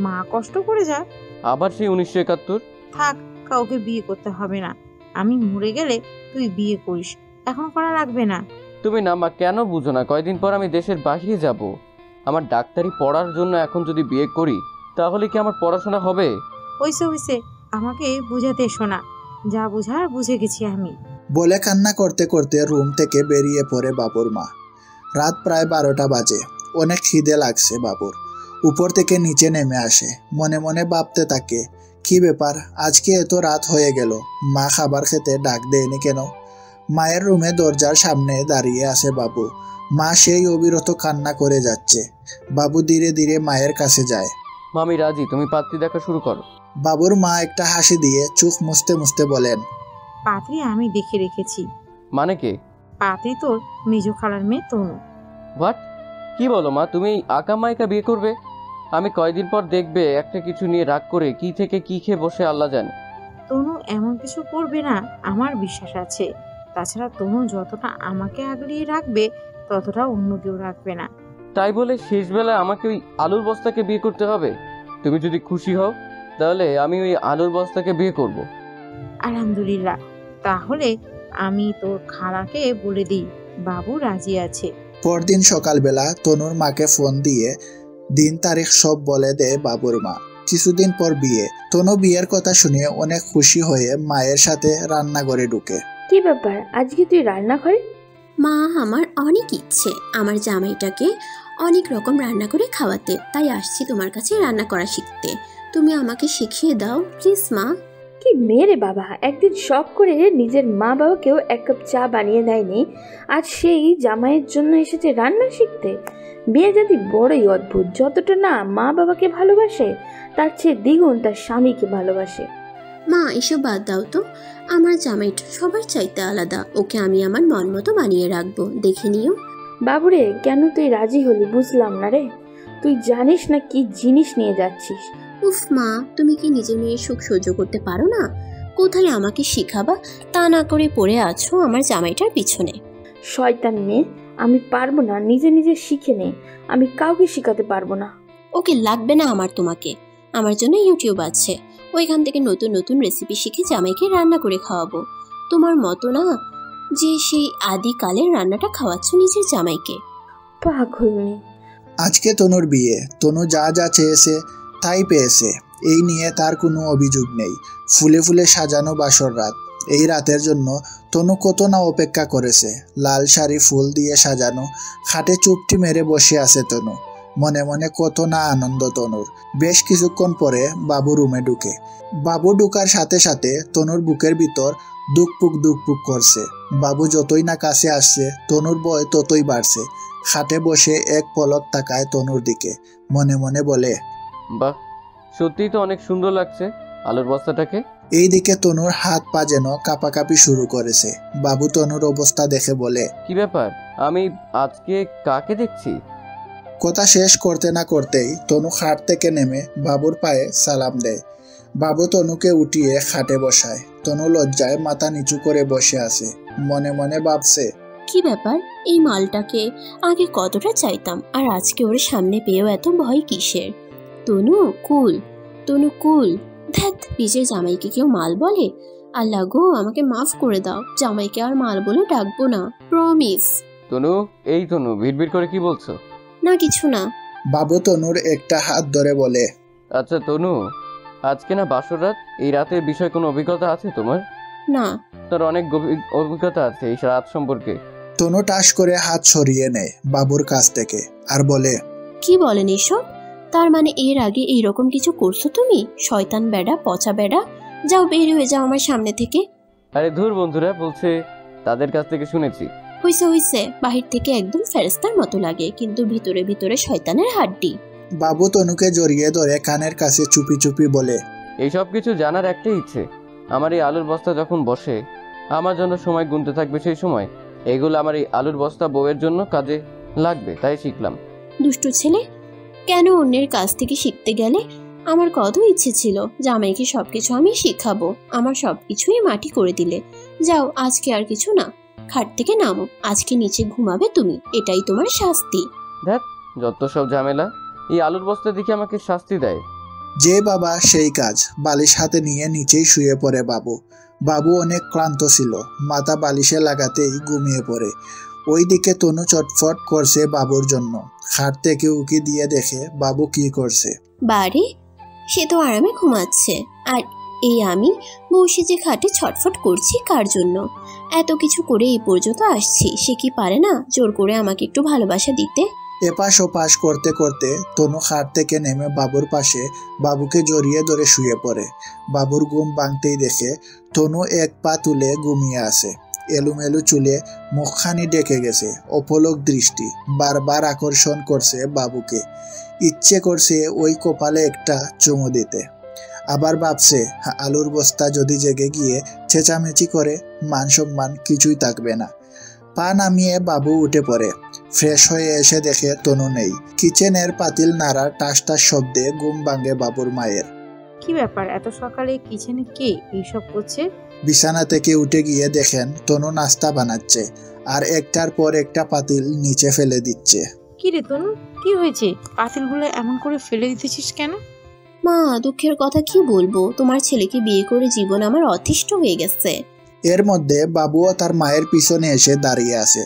মা কষ্ট করে যায়। আবার সেই 1971? থাক, কাউকে বিয়ে করতে হবে না, আমি মরে গেলে তুই বিয়ে করিস, এখন করা লাগবে না। তুমি না মা কেন বুঝো না, কয়দিন পর আমি দেশের বাইরে যাব, আমার ডাক্তারি পড়ার জন্য এখন যদি বিয়ে করি তাহলে কি আমার পড়াশোনা হবে? হইছে আমাকে বুঝাতে শোনা, যা বুঝার বুঝে গেছি আমি। বলে কান্না করতে করতে রুম থেকে বেরিয়ে পড়ে বাবুর মা। রাত প্রায় 12টা বাজে। অনেক খিদে লাগছে বাবুর। উপর থেকে নিচে নেমে আসে, মনে মনে ভাবতে থাকে, কি ব্যাপার, আজকে এত রাত হয়ে গেল, মা খাবার খেতে ডাক দেয়নি কেন? মায়ের রুমে দরজার সামনে দাঁড়িয়ে আছে বাবু। মা সেই অবিরত কান্না করে যাচ্ছে। বাবু ধীরে ধীরে মায়ের কাছে যায়। মামি রাজি, তুমি পাত্রী দেখা শুরু করো। বাবুর মা একটা হাসি দিয়ে চোখ মুছতে মুছতে বলেন, পাত্রী আমি দেখে রেখেছি। মানে কে? পাত্রী তোর মেজো খালার মেয়ে তনু। হোয়াট? কি বলো মা, তুমি আকা মাইকা বিয়ে করবে? আমি কয়দিন পর দেখবে একটা কিছু নিয়ে রাগ করে কি থেকে কি খেয়ে বসে আল্লাহ জানে। তনু এমন কিছু করবে না, আমার বিশ্বাস আছে। তাছাড়া তনু যতটা আমাকে আগলিয়ে রাখবে ততটা অন্য কেউ রাখবে না। তাই বলে শেষবেলা আমাকে ওই আলুর বস্তাকে বিয়ে করতে হবে? তুমি যদি খুশি হও তাহলে আমি ওই আলুর বস্তাকে বিয়ে করব। আলহামদুলিল্লাহ, তাহলে আমি তোর খালাকে বলে দিই বাবু রাজি আছে। পরদিন সকালবেলা তনুর মাকে ফোন দিয়ে দিন তারিখ সব বলে দেয় বাবুর মা। কিছুদিন পর বিয়ে। তনু বিয়ের কথা শুনে অনেক খুশি হয়ে মায়ের সাথে রান্নাঘরে ঢুকে। কি ব্যাপার, আজকে তুই রান্না করে? মা, আমার অনেক ইচ্ছে আমার জামাইটাকে অনেক রকম রান্না করে খাওয়াতে, তাই আসছি তোমার কাছে রান্না করা শিখতে। তুমি আমাকে শিখিয়ে দাও প্লিজ মা। কি মেরে বাবা, একদিন শখ করে নিজের মা বাবাকেও এক কাপ চা বানিয়ে দেয়নি, আজ সেই জামাইয়ের জন্য এসেছে রান্না শিখতে। বিয়ে যদি বড়ই অদ্ভুত, যতটা না মা বাবাকে ভালোবাসে তার চেয়ে দ্বিগুণ তার স্বামীকে ভালোবাসে। মা, এসব বাদ দাও তো। আমার জামাইটা সবার চাইতে আলাদা, ওকে আমি আমার মন মতো বানিয়ে রাখবো, দেখে নিও। বাবুরে, কেন তুই রাজি হলি বুঝলাম না রে। তুই জানিস না কি জিনিস নিয়ে যাচ্ছিস। উফ মা, তুমি কি নিজের মেয়ের সুখ সহ্য করতে পারো না? কোথায় আমাকে শিখাবা, তা না করে পড়ে আছো আমার জামাইটার পিছনে। শয়তান মেয়ে, আমি পারবো না, নিজে নিজে শিখে নে, আমি কাউকে শিখাতে পারবো না। ওকে, লাগবে না আমার তোমাকে। আমার জন্য ইউটিউব আছে, ওইখান থেকে নতুন নতুন রেসিপি শিখে জামাইকে রান্না করে খাওয়াবো। তোমার মতো না যে সেই আদিকালের রান্নাটা খাওয়াচ্ছ নিজের জামাইকে। পাগল মেয়ে। আজকে তনুর বিয়ে। তনু যা যা চেয়েছে তাই পেয়েছে, এই নিয়ে তার কোনো অভিযোগ নেই। ফুলে ফুলে সাজানো বাসর রাত। এই রাতের জন্য তনু কত না অপেক্ষা করেছে। লাল শাড়ি ফুল দিয়ে সাজানো খাটে চুপটি মেরে বসে আছে তনু। মনে মনে কত না আনন্দ তনুর। বেশ কিছুক্ষণ পরে বাবু রুমে ঢুকে। বাবু ঢুকার সাথে সাথে তনুর বুকের ভিতর দুকপুক দুকপুক করছে। বাবু যতই না কাছে আসছে তনুর ভয় ততই বাড়ছে। খাটে বসে এক পলক তাকায় তনুর দিকে, মনে মনে বলে, বাহ, সত্যিই তো অনেক সুন্দর লাগছে আলুর বস্তাটাকে। এইদিকে তনুর হাত পা যেন কাঁপাকাঁপি শুরু করেছে। বাবু তনুর অবস্থা দেখে বলে, কি ব্যাপার, আমি আজকে কাকে দেখছি? কথা শেষ করতে না করতেই তনু খাট থেকে নেমে বাবুর পায়ে সালাম দেয়। বাবু তনুকে উঠিয়ে খাটে বসায়। তনু লজ্জায় মাথা নিচু করে বসে আছে, মনে মনে ভাবছে, কি ব্যাপার, এই মালটাকে আগে কতটা চাইতাম, আর আজকে ওর সামনে পেয়েও এত ভয় কিসের? তনু কুল, তনু কুল। ধ্যাত, নিজের জামাইকে কেউ মাল বলে? আল্লাহ গো, আমাকে মাফ করে দাও, জামাইকে আর মাল বলে ডাকবো না, প্রমিস। তনু, এই তনু, ভিড় করে কি বলছো? না, কিছু না। বাবু তনুর একটা হাত ধরে বলে, আচ্ছা তনু, আজকে না বাসর রাত, এই রাতের বিষয়ে কোনো অভিজ্ঞতা আছে তোমার? না। তোর অনেক অভিজ্ঞতা আছে এই রাত সম্পর্কে। তনু টাস করে হাত সরিয়ে নেয় বাবুর কাছ থেকে আর বলে, কি বলেন এসব? তার মানে এর আগে এইরকম কিছু করছো তুমি? শয়তান বেড়া, পচা বেড়া, যাও বের হয়ে যাও আমার সামনে থেকে। আরে ধুর, বন্ধুরা বলছে তাদের কাছ থেকে শুনেছি। হইছে হইছে, বাহির থেকে একদম ফেরেস্তার মতো লাগে, কিন্তু ভিতরে ভিতরে শয়তানের হাড্ডি। বাবু তনুকে জড়িয়ে ধরে কানের কাছে চুপি চুপি বলে, এইসব কিছু জানার একটাই ইচ্ছে, আমার এই আলুর বস্তা যখন বসে আমার জন্য সময় গুনতে থাকবে, সেই সময় এগুলো আমার এই আলুর বস্তা বউয়ের জন্য কাজে লাগবে, তাই শিখলাম। দুষ্টু ছেলে, কেন অন্যের কাছ থেকে শিখতে গেলে? আমার কত ইচ্ছে ছিল জামাইকে সবকিছু আমি শিখাবো, আমার সবকিছুই মাটি করে দিলে। যাও, আজকে আর কিছু না, খাট থেকে নামো, আজকে নিচে ঘুমাবে তুমি, এটাই তোমার শাস্তি। দেখ, যত সব ঝামেলা, এই আলুর বস্তা দেখে আমাকে শাস্তি দেয়। যে বাবা সেই কাজ। বালিশ হাতে নিয়ে নিচেই শুয়ে পড়ে বাবু। বাবু অনেক ক্লান্ত ছিল, মাথা বালিশে লাগাতেই ঘুমিয়ে পড়ে। ওইদিকে তনু চটফট করছে বাবুর জন্য। খাট থেকে উকি দিয়ে দেখে বাবু কি করছে। বারে, সে তো আরামে ঘুমাচ্ছে, আর এই আমি বসে যে খাটে ছটফট করছি কার জন্য? এত কিছু করে এই পর্যন্ত আসছি, সে কি পারে না জোর করে আমাকে একটু ভালোবাসা দিতে? এপাশ ওপাশ করতে করতে তনু খাট থেকে নেমে বাবুর পাশে বাবুকে জড়িয়ে ধরে শুয়ে পড়ে। বাবুর ঘুম ভাঙতেই দেখে তনু এক পা তুলে ঘুমিয়ে আছে। এলোমেলো চুলে মুখখানি ডেকে গেছে। অপলক দৃষ্টি বারবার আকর্ষণ করছে বাবুকে। ইচ্ছে করছে ওই কপালে একটা চুমু দিতে। আবার ভাবছে আলুর বস্তা যদি জেগে গিয়ে চেঁচামেচি করে মান সম্মান কিছুই থাকবে না। পা নামিয়ে বাবু উঠে পড়ে। ফ্রেশ হয়ে এসে দেখে তনু নেই। কিচেনের পাতিল নাড়ার টাস টাস শব্দে ঘুম ভাঙে বাবুর মায়ের। কি ব্যাপার, এত সকালে কিচেনে কে এইসব করছে? বিছানা থেকে উঠে গিয়ে দেখেন তনু নাস্তা বানাচ্ছে আর একটার পর একটা পাতিল নিচে ফেলে দিচ্ছে। কি রে তনু, কি হয়েছে? পাতিলগুলো এমন করে ফেলে দিতেছিস কেন? মা, দুঃখের কথা কি বলবো, তোমার ছেলেকে বিয়ে করে জীবন আমার অতিষ্ঠ হয়ে গেছে। এর মধ্যে বাবুও তার মায়ের পিছনে এসে দাঁড়িয়ে আছে।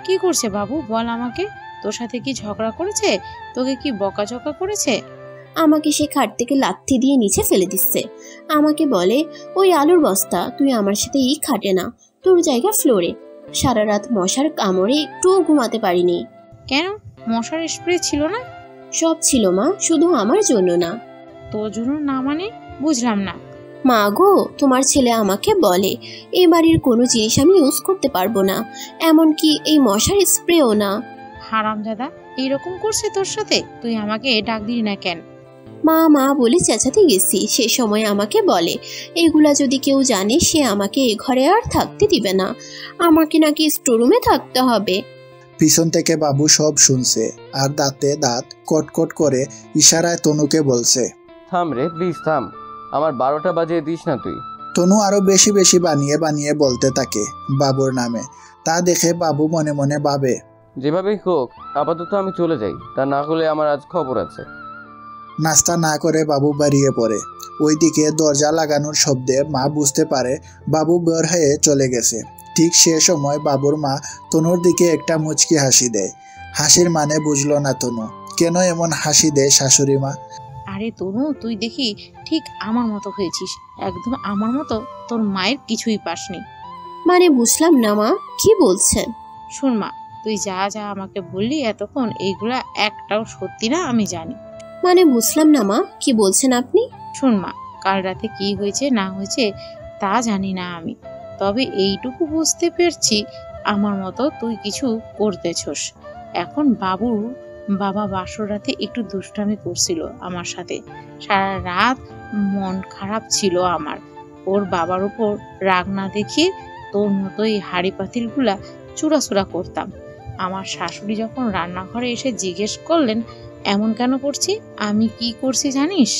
কি করছে বাবু, বল আমাকে। তোর সাথে কি ঝগড়া করেছে? তোকে কি বকাঝকা করেছে? আমাকে সে খাট থেকে লাথি দিয়ে নিচে ফেলে দিচ্ছে। আমাকে বলে, ওই আলুর বস্তা, তুই আমার সাথে এই খাটে না, তোর জায়গা ফ্লোরে। সারা রাত মশার কামড়ে একটুও ঘুমাতে পারিনি। কেন, মশার স্প্রে ছিল না? সব ছিল মা, শুধু আমার জন্য না। তোর জন্য না মানে বুঝলাম না। মা গো, তোমার ছেলে আমাকে বলে এই বাড়ির কোনো জিনিস আমি ইউজ করতে পারবো না, এমনকি এই মশার স্প্রেও না। হারামজাদা এইরকম করছে তোর সাথে? তুই আমাকে ডাক দিলি না কেন? মা মা বলে চেঁচাতে গেছি, সে সময় আমাকে বলে এগুলা যদি কেউ জানে সে আমাকে এ ঘরে আর থাকতে দিবে না, আমাকে নাকি স্টোরুমে থাকতে হবে। পিছন থেকে বাবু সব শুনছে আর দাঁতে দাঁত কটকট করে ইশারায় তনুকে বলছে, থাম রে প্লিজ থাম, আমার 12টা বাজিয়ে দিস না তুই। তনু আরো বেশি বেশি বানিয়ে বানিয়ে বলতে থাকে বাবুর নামে। তা দেখে বাবু মনে মনে ভাবে, যেভাবেই হোক আপাতত আমি চলে যাই, তা না হলে আমার আজ খবর আছে। নাস্তা না করে বাবু বেরিয়ে পড়ে। ওইদিকে দরজা লাগানোর শব্দে মা বুঝতে পারে বাবু বের হয়ে চলে গেছে। ঠিক সে সময় বাবুর মা তনুর দিকে একটা মুচকি হাসি দেয়। হাসির মানে বুঝলো না তনু। কেন এমন হাসি দেয় শাশুড়ি মা? আরে তনু, তুই দেখি ঠিক আমার মতো হয়েছিস, একদম আমার মতো। তোর মায়ের কিছুই পাসনি। মানে বুঝলাম না মা, কি বলছেন? শোন মা, তুই যা যা আমাকে বললি এতক্ষণ, এইগুলা একটাও সত্যি না, আমি জানি। মানে বুঝলাম না মা, কি বলছেন আপনি? শোন মা, কাল রাতে কি হয়েছে না হয়েছে তা জানি না আমি, তবে এইটুকু বুঝতে পারছি আমার মতো তুই কিছু করতেছস। এখন বাবা বাসর রাতে একটু দুষ্টামি করছিল আমার সাথে। সারা রাত মন খারাপ ছিল আমার। ওর বাবার উপর রাগ না দেখিয়ে তোর মতো এই হাড়ি পাতিলগুলা চূড়াচূড়া করতাম। আমার শাশুড়ি যখন রান্নাঘরে এসে জিজ্ঞেস করলেন এমন কেন করছি, আমি কি করছি জানিস?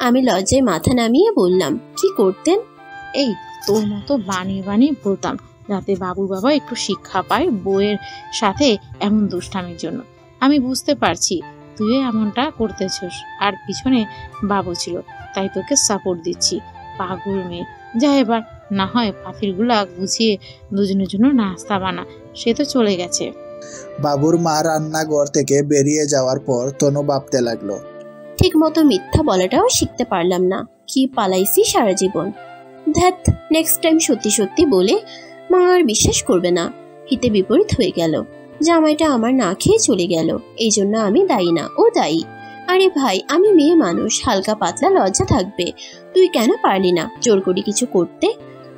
আমি লজ্জায় মাথা নামিয়ে বললাম, কি করতেন? এই তোর মতো বানিয়ে বানিয়ে বলতাম, যাতে বাবুর বাবা একটু শিক্ষা পায় বউয়ের সাথে এমন দুষ্টামির জন্য। আমি বুঝতে পারছি তুই এমনটা করতেছস, আর পিছনে বাবু ছিল তাই তোকে সাপোর্ট দিচ্ছি। পাগল মেয়ে, যা এবার না হয় পাতিলগুলা গুছিয়ে দুজনের জন্য নাস্তা বানা। সে তো চলে গেছে। বাবুর মা রান্নাঘর থেকে বেরিয়ে যাওয়ার পর তনু ভাবতে লাগলো, ঠিক মতো মিথ্যা বলাটাও শিখতে পারলাম না, কি পালাইছি সারা জীবন। ধ্যাত, নেক্সট টাইম সত্যি সত্যি বলে মা আর বিশ্বাস করবে না। হিতে বিপরীত হয়ে গেল। জামাইটা আমার না খেয়ে চলে গেল, এই জন্য আমি দায়ী না, ও দায়ী। আরে ভাই, আমি মেয়ে মানুষ, হালকা পাতলা লজ্জা থাকবে। তুই কেন পারলি না জোর করে কিছু করতে?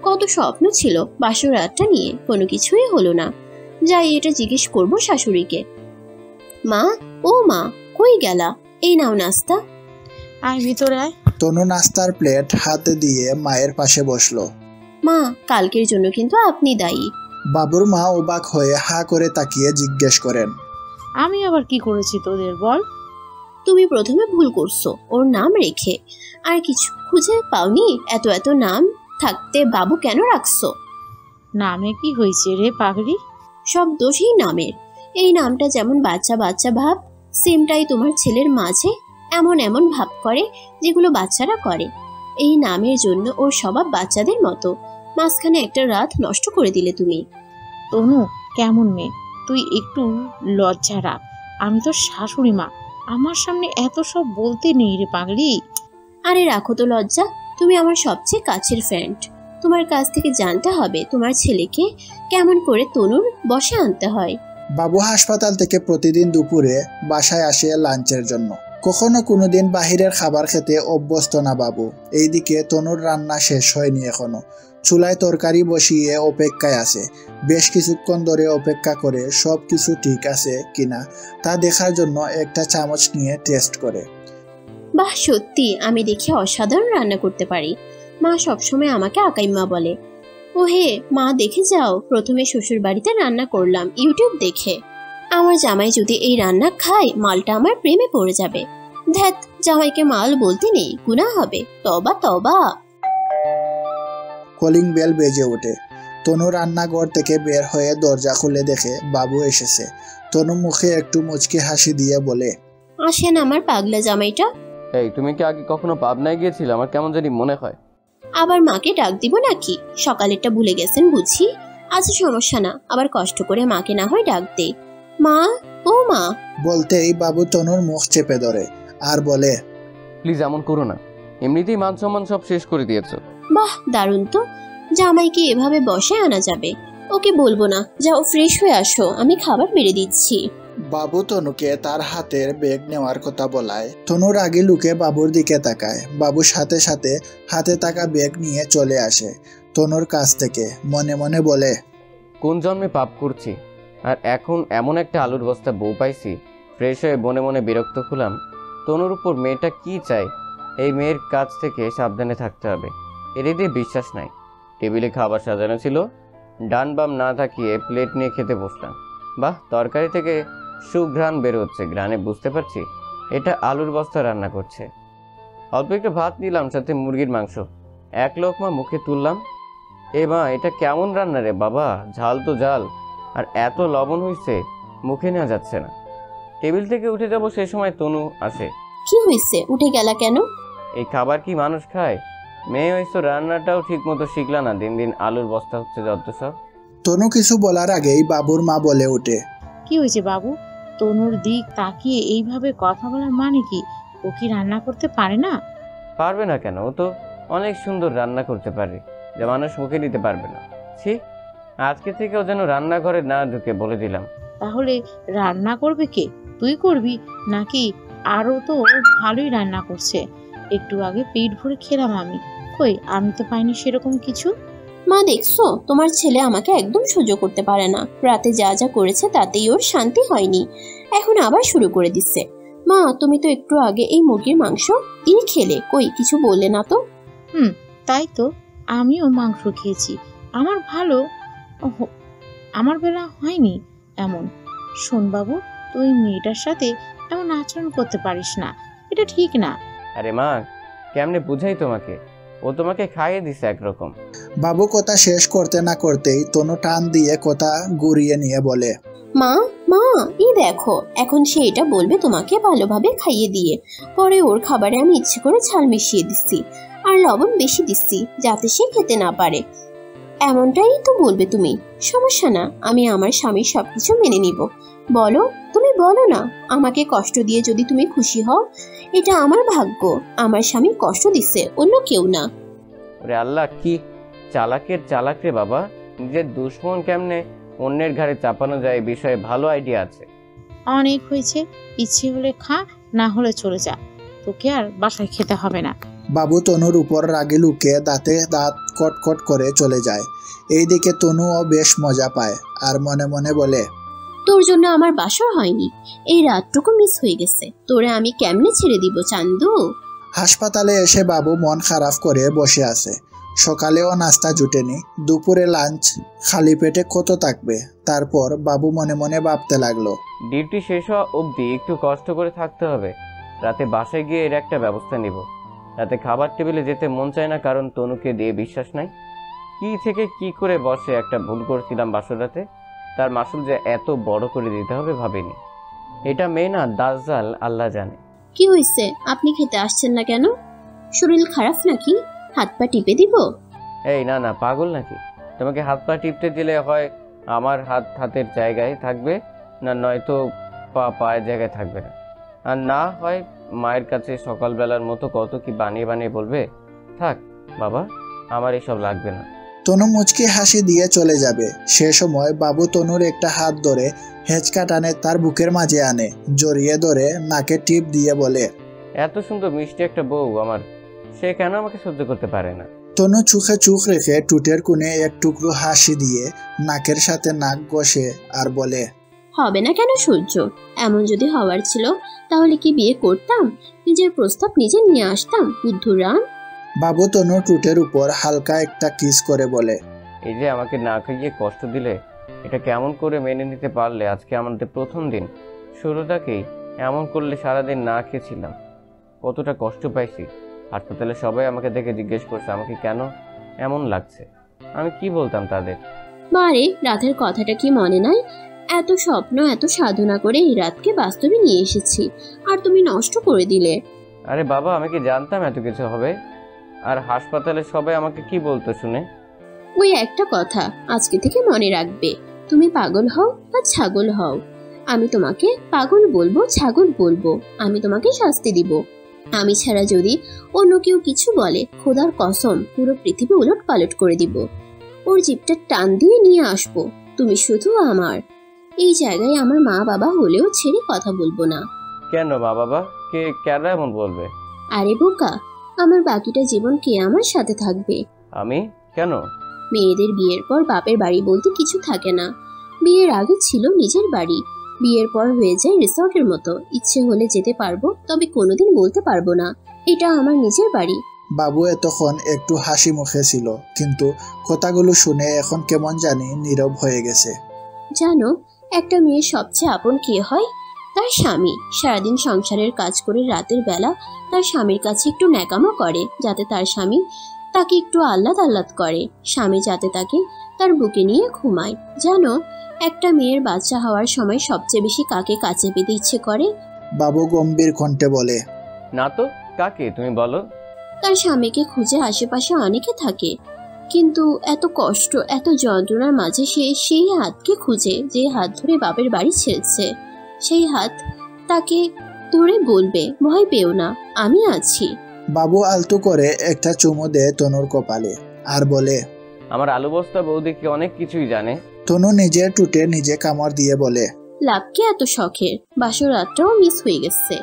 কত স্বপ্ন ছিল বাসর রাতটা নিয়ে, কোনো কিছুই হলো না। যাই, এটা জিজ্ঞেস করবো শাশুড়িকে। মা, ও মা, কই গেলা? এই নাও নাস্তা। আয় ভিতরে আয়। তনু নাস্তার প্লেট হাতে দিয়ে মায়ের পাশে বসলো। মা, কালকের জন্য কিন্তু আপনি দায়ী। বাবুর মা অবাক হয়ে হা করে তাকিয়ে জিজ্ঞেস করেন, আমি আবার কি করেছি তোদের, বল? তুমি প্রথমে ভুল করছো ওর নাম রেখে। আর কিছু খুঁজে পাওনি? এত এত নাম থাকতে বাবু কেন রাখছো? নামে কি হয়েছে রে পাগলি? সব দোষই নামের। এই নামটা যেমন বাচ্চা বাচ্চা ভাব, সেমটাই তোমার ছেলের মাঝে এমন এমন ভাব করে যেগুলো বাচ্চারা করে। এই নামের জন্য ওর স্বভাব বাচ্চাদের মতো। মাঝখানে একটা রাত নষ্ট করে দিলে তুমি। তনু, কেমন মেয়ে তুই, একটু লজ্জা রাখ। আমি তো শাশুড়ি মা, আমার সামনে এত সব বলতে নেই রে পাগলি। আরে রাখো তো লজ্জা, তুমি আমার সবচেয়ে কাছের ফ্রেন্ড। তোমার কাছ থেকে জানতে হবে তোমার ছেলেকে কেমন করে তনুর বশে আনতে হয়। বাবু হাসপাতাল থেকে প্রতিদিন দুপুরে বাসায় আসে লাঞ্চের জন্য। কখনো কোনোদিন বাহিরের খাবার খেতে অভ্যস্ত না বাবু। এইদিকে তনুর রান্না শেষ হয়নি এখনো। চুলায় তরকারি বসিয়ে অপেক্ষায় আছে। বেশ কিছুক্ষণ ধরে অপেক্ষা করে সব কিছু ঠিক আছে কিনা তা দেখার জন্য একটা চামচ নিয়ে টেস্ট করে। বাহ, সত্যি আমি দেখি অসাধারণ রান্না করতে পারি। মা সবসময় আমাকে আকাইম্মা বলে। ও হে মা, দেখে যাও, প্রথমে শ্বশুর বাড়িতে রান্না করলাম ইউটিউব দেখে। আমার জামাই যদি এই রান্না খায়, মালটা আমার প্রেমে পড়ে যাবে। ধ্যাত, জামাইকে মাল বলতে নেই, গুনাহ হবে। তবা তবা। কলিং বেল বেজে ওঠে। তনু রান্নাঘর থেকে বের হয়ে দরজা খুলে দেখে বাবু এসেছে। তনু মুখে একটু মুচকি হাসি দিয়ে বলে, আসেন আমার পাগলা জামাইটা। এই, তুমি কি আগে কখনো পাবনায় গিয়েছিলে? আমার কেমন জানি মনে হয়। আবার মাকে ডাক দিব নাকি? সকালেরটা ভুলে গেছেন বুঝি। আচ্ছা সমস্যা না, আবার কষ্ট করে মাকে না হয় ডাক দে। মা, ও মা। বলতেই বাবু তনুর মুখ চেপে ধরে আর বলে, প্লিজ এমন করো না, এমনিতেই মান সম্মান সব শেষ করে দিয়েছো। বাহ, দারুণ তো। জামাইকে এভাবে বসে আনা যাবে? ওকে বলবো না, যাও ফ্রেশ হয়ে আসো, আমি খাবার বেড়ে দিচ্ছি। বাবু তনুকে তার হাতের ব্যাগ নেওয়ার কথা বলায় তনুর আগে লুকে বাবুর দিকে তাকায়। বাবু সাথে সাথে হাতে থাকা ব্যাগ নিয়ে চলে আসে তনুর কাছ থেকে। মনে মনে বলে, কোন জন্মে পাপ করছি, আর এখন এমন একটা আলুর বস্তা বউ পাইছি। ফ্রেশ হয়ে মনে মনে বিরক্ত হলাম। তনুর উপর মেয়েটা কি চায়, এই মেয়ের কাছ থেকে সাবধানে থাকতে হবে। এর দিয়ে বিশ্বাস নাই। টেবিলে খাবার সাজানো ছিল, ডান বাম না তাকিয়ে প্লেট নিয়ে খেতে বসলাম। বাহ, তরকারি থেকে সুঘ্রাণ বের হচ্ছে। ঘ্রাণে বুঝতে পারছি এটা আলুর বস্তা রান্না করছে। অল্প একটু ভাত নিলাম, সাথে মুরগির মাংস। এক লোকমা মুখে তুললাম। এ মা, এটা কেমন রান্না রে বাবা? ঝাল তো ঝাল, আর এত লবণ হয়েছে মুখে নেওয়া যাচ্ছে না। টেবিল থেকে উঠে যাব সে সময় তনু আসে। কি হয়েছে, উঠে গেলা কেন? এই খাবার কি মানুষ খায়? মেয়ে হয়েছো, রান্নাটাও ঠিক মতো শিখলা না, দিন দিন আলুর বস্তা হচ্ছে যত সব। তনু কিছু বলার আগেই বাবুর মা বলে ওঠে, কি হয়েছে বাবু? তনুর দিক তাকিয়ে এইভাবে কথা বলার মানে কি? ও কি রান্না করতে পারে না? পারবে না কেন? ও তো অনেক সুন্দর রান্না করতে পারে, যা মানুষ মুখে নিতে পারবে না। ছি, আজকে থেকেও যেন রান্নাঘরে না ঢুকে, বলে দিলাম। তাহলে রান্না করবে কে? তুই করবি নাকি? আরও তো ভালোই রান্না করছে। একটু আগে পেট ভরে খেলাম আমি। কই, আমি তো পাইনি সেরকম কিছু। মা দেখছো, তোমার ছেলে আমাকে একদম সহ্য করতে পারে না। রাতে যা যা করেছে তাতেই ওর শান্তি হয়নি, এখন আবার শুরু করে দিচ্ছে। মা, তুমি তো একটু আগে এই মুরগির মাংস দিয়ে খেলে, কই কিছু বললে না তো? তাই তো, আমিও মাংস খেয়েছি, আমার ভালো। আমার বেলা হয়নি এমন। শোন বাবু, তুই মেয়েটার সাথে এমন আচরণ করতে পারিস না, এটা ঠিক না। আরে মা, কেমনে বুঝাই তোমাকে? ও তোমাকে খাইয়ে দিছে একরকম। বাবু কথা শেষ করতে না করতেই তনু টান দিয়ে কথা ঘুরিয়ে নিয়ে বলে, মা, মা, এই দেখো, এখন সে এটা বলবে তোমাকে ভালোভাবে খাইয়ে দিয়ে। পরে ওর খাবারে আমি ইচ্ছে করে ঝাল মিশিয়ে দিচ্ছি আর লবণ বেশি দিচ্ছি যাতে সে খেতে না পারে। এমনটাই তো বলবে তুমি। সমস্যা না, আমি আমার স্বামীর সবকিছু মেনে নিব। বলো, তুমি বলো না, আমাকে কষ্ট দিয়ে যদি তুমি খুশি হও, এটা আমার ভাগ্য। আমার স্বামী কষ্ট দিচ্ছে, অন্য কেউ না। ওরে আল্লাহ, কি চালাকের চালাক রে বাবা! নিজের দুশ্মন কেমনে অন্যের ঘাড়ে চাপানো যায় এই বিষয়ে ভালো আইডিয়া আছে। অনেক হয়েছে, ইচ্ছে হলে খা, না হলে চলে যা, তোকে আর বাসায় খেতে হবে না। বাবু তনুর উপর রাগে লুকে দাঁতে দাঁত কটকট করে চলে যায়। এইদিকে তনুও বেশ মজা পায় আর মনে মনে বলে, তোর জন্য আমার বাসর হয়নি, এই রাতটুকু মিস হয়ে গেছে, তোরে আমি কেমনে ছেড়ে দিব চান্দু। হাসপাতালে এসে বাবু মন খারাপ করে বসে আছে। সকালেও নাস্তা জুটেনি, দুপুরে লাঞ্চ খালি পেটে কত থাকবে। তারপর বাবু মনে মনে ভাবতে লাগলো, ডিউটি শেষ হওয়া অবধি একটু কষ্ট করে থাকতে হবে। রাতে বাসায় গিয়ে এর একটা ব্যবস্থা নিব। রাতে খাবার টেবিলে যেতে মন চায় না, কারণ তনুকে দিয়ে বিশ্বাস নাই। কি থেকে কি করে বসে একটা ভুল করেছিলাম বাসর রাতে, তার মাসুল যে এত বড় করে দিতে হবে ভাবিনি। এটা মেয়ে না, দাজ্জাল, আল্লাহ জানে। কি হয়েছে, আপনি খেতে আসছেন না কেন? শরীর খারাপ নাকি? হাত পা টিপে দিব? এই না না, পাগল নাকি? তোমাকে হাত পা টিপতে দিলে হয় আমার হাতের জায়গায় থাকবে, না নয়তো পায়ের জায়গায় থাকবে না। আর না হয় মায়ের কাছে সকালবেলার মতো কত কি বানিয়ে বানিয়ে বলবে। থাক বাবা, আমার এসব লাগবে না। তনু মুচকি হাসি দিয়ে চলে যাবে। সে সময় বাবু তনুর একটা হাত ধরে হেঁচকা টানে তার বুকের মাঝে আনে, জড়িয়ে ধরে নাকে টিপ দিয়ে বলে, এত সুন্দর মিষ্টি একটা বউ আমার, সে কেন আমাকে সহ্য করতে পারে না? তনু চোখে চোখ রেখে টুটের কোণে এক টুকরো হাসি দিয়ে নাকের সাথে নাক ঘষে আর বলে, হবে না কেন সহ্য? এমন যদি হওয়ার ছিল তাহলে কি বিয়ে করতাম? নিজের প্রস্তাব নিজে নিয়ে আসতাম। বুদ্ধুরাম। বাবু তনু টুটের উপর হালকা একটা কিস করে বলে, এই যে আমাকে না খাইয়ে কষ্ট দিলে, এটা কেমন করে মেনে নিতে পারলে? আজকে আমাদের প্রথম দিন, শুরুটাকেই এমন করলে। সারাদিন না খেয়েছিলাম, কতটা কষ্ট পাইছি। হাসপাতালে সবাই আমাকে দেখে জিজ্ঞেস করছে আমাকে কেন এমন লাগছে। আমি কি বলতাম তাদের? বারে, রাতের কথাটা কি মনে নাই? এত স্বপ্ন, এত সাধনা করে এই রাতকে বাস্তবে নিয়ে এসেছি, আর তুমি নষ্ট করে দিলে। আরে বাবা, আমি কি জানতাম এত কিছু হবে? আর হাসপাতালে সবাই আমাকে কি বলতো শুনে? ওই একটা কথা আজকে থেকে মনে রাখবে, তুমি পাগল হও বা ছাগল হও, আমি তোমাকে পাগল বলবো, ছাগল বলবো, আমি তোমাকে শাস্তি দিব। আমি ছাড়া যদি অন্য কেউ কিছু বলে, খোদার কসম পুরো পৃথিবী উলট পালট করে দিব। ওর জিপটা টান দিয়ে নিয়ে আসবো। তুমি শুধু আমার। এই জায়গায় আমার মা বাবা হলেও ছেড়ে কথা বলবো না। কেন মা বাবা কে কেন এমন বলবে? আরে বোকা, আমার বাকিটা জীবন কে আমার সাথে থাকবে? আমি কেন? মেয়েদের বিয়ের পর বাপের বাড়ি বলতে কিছু থাকে না। বিয়ের আগে ছিল নিজের বাড়ি, বিয়ের পর হয়ে যায় রিসর্টের মতো। ইচ্ছে হলে যেতে পারবো, তবে কোনোদিন বলতে পারবো না এটা আমার নিজের বাড়ি। বাবু এতক্ষণ একটু হাসি মুখে ছিল, কিন্তু কথাগুলো শুনে এখন কেমন জানি নীরব হয়ে গেছে। জানো, একটা মেয়ের সবচেয়ে আপন কে হয়? তার স্বামী। সারাদিন সংসারের কাজ করে রাতের বেলা তার স্বামীর কাছে একটু ন্যাকামো করে, যাতে তার স্বামী তাকে একটু আহ্লাদ করে। স্বামী যাতে তাকে তার বুকে নিয়ে ঘুমায়। জানো, একটা মেয়ের বাচ্চা হওয়ার সময় সবচেয়ে বেশি কাকে কাছে পেতে ইচ্ছে করে? বাবু গম্ভীর কণ্ঠে বলে, না তো, কাকে তুমি বলো? তার স্বামীকে খুঁজে আশেপাশে অনেকে থাকে, কিন্তু এত কষ্ট, এত যন্ত্রণার মাঝে সে সেই হাতকে খুঁজে, যে হাত ধরে বাপের বাড়ি ছেড়েছে। সেই হাত তাকে ধরে বলবে, ভয় পেও না, আমি আছি। বাবু আলতো করে একটা চুমু দেয় তনুর কপালে আর বলে, আমার আলু বস্তা বৌদিকে অনেক কিছুই জানে। তনু নিজের টুটে নিজে কামড় দিয়ে বলে, লাভকে এত শখের? বাসর রাতটাও মিস হয়ে গেছে।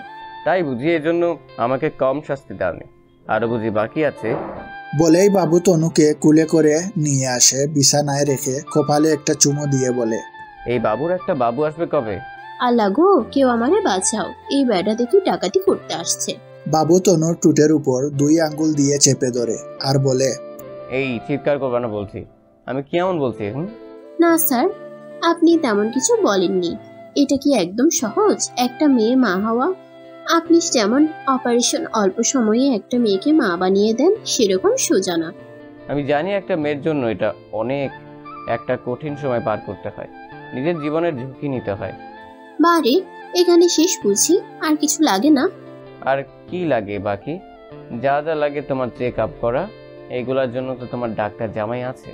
তাই বুঝি এজন্য আমাকে কম শাস্তি দাওনি? আরো বুঝি বাকি আছে? বলেই বাবু তনুকে কুলে করে নিয়ে আসে, বিছানায় রেখে কপালে একটা চুমু দিয়ে বলে, এই বাবুর একটা বাবু আসবে কবে? আল্লাহ গো, কেউ আমারে বাঁচাও, এই বেটা দেখি ডাকাতি করতে আসছে। বাবু তনুর টুটের উপর 2 আঙ্গুল দিয়ে চেপে ধরে আর বলে, এই চিৎকার করবে না বলছি। আমি কেমন বলছি? না স্যার, আপনি তেমন কিছু বলেননি। এটা কি একদম সহজ, একটা মেয়ে মা হওয়া? আপনি যেমন অপারেশন অল্প সময়ে একটা মেয়েকে মা বানিয়ে দেন, সেরকম সোজা না। আমি জানি একটা মেয়ের জন্য এটা অনেক একটা কঠিন সময় পার করতে হয়, নিজের জীবনের ঝুঁকি নিতে হয়। বারে, এখানে শেষ বুঝি? আর কিছু লাগে না? আর কি লাগে বাকি? যা যা লাগে তোমার চেক আপ করা, এইগুলোর জন্য তো তোমার ডাক্তার জামাই আছে।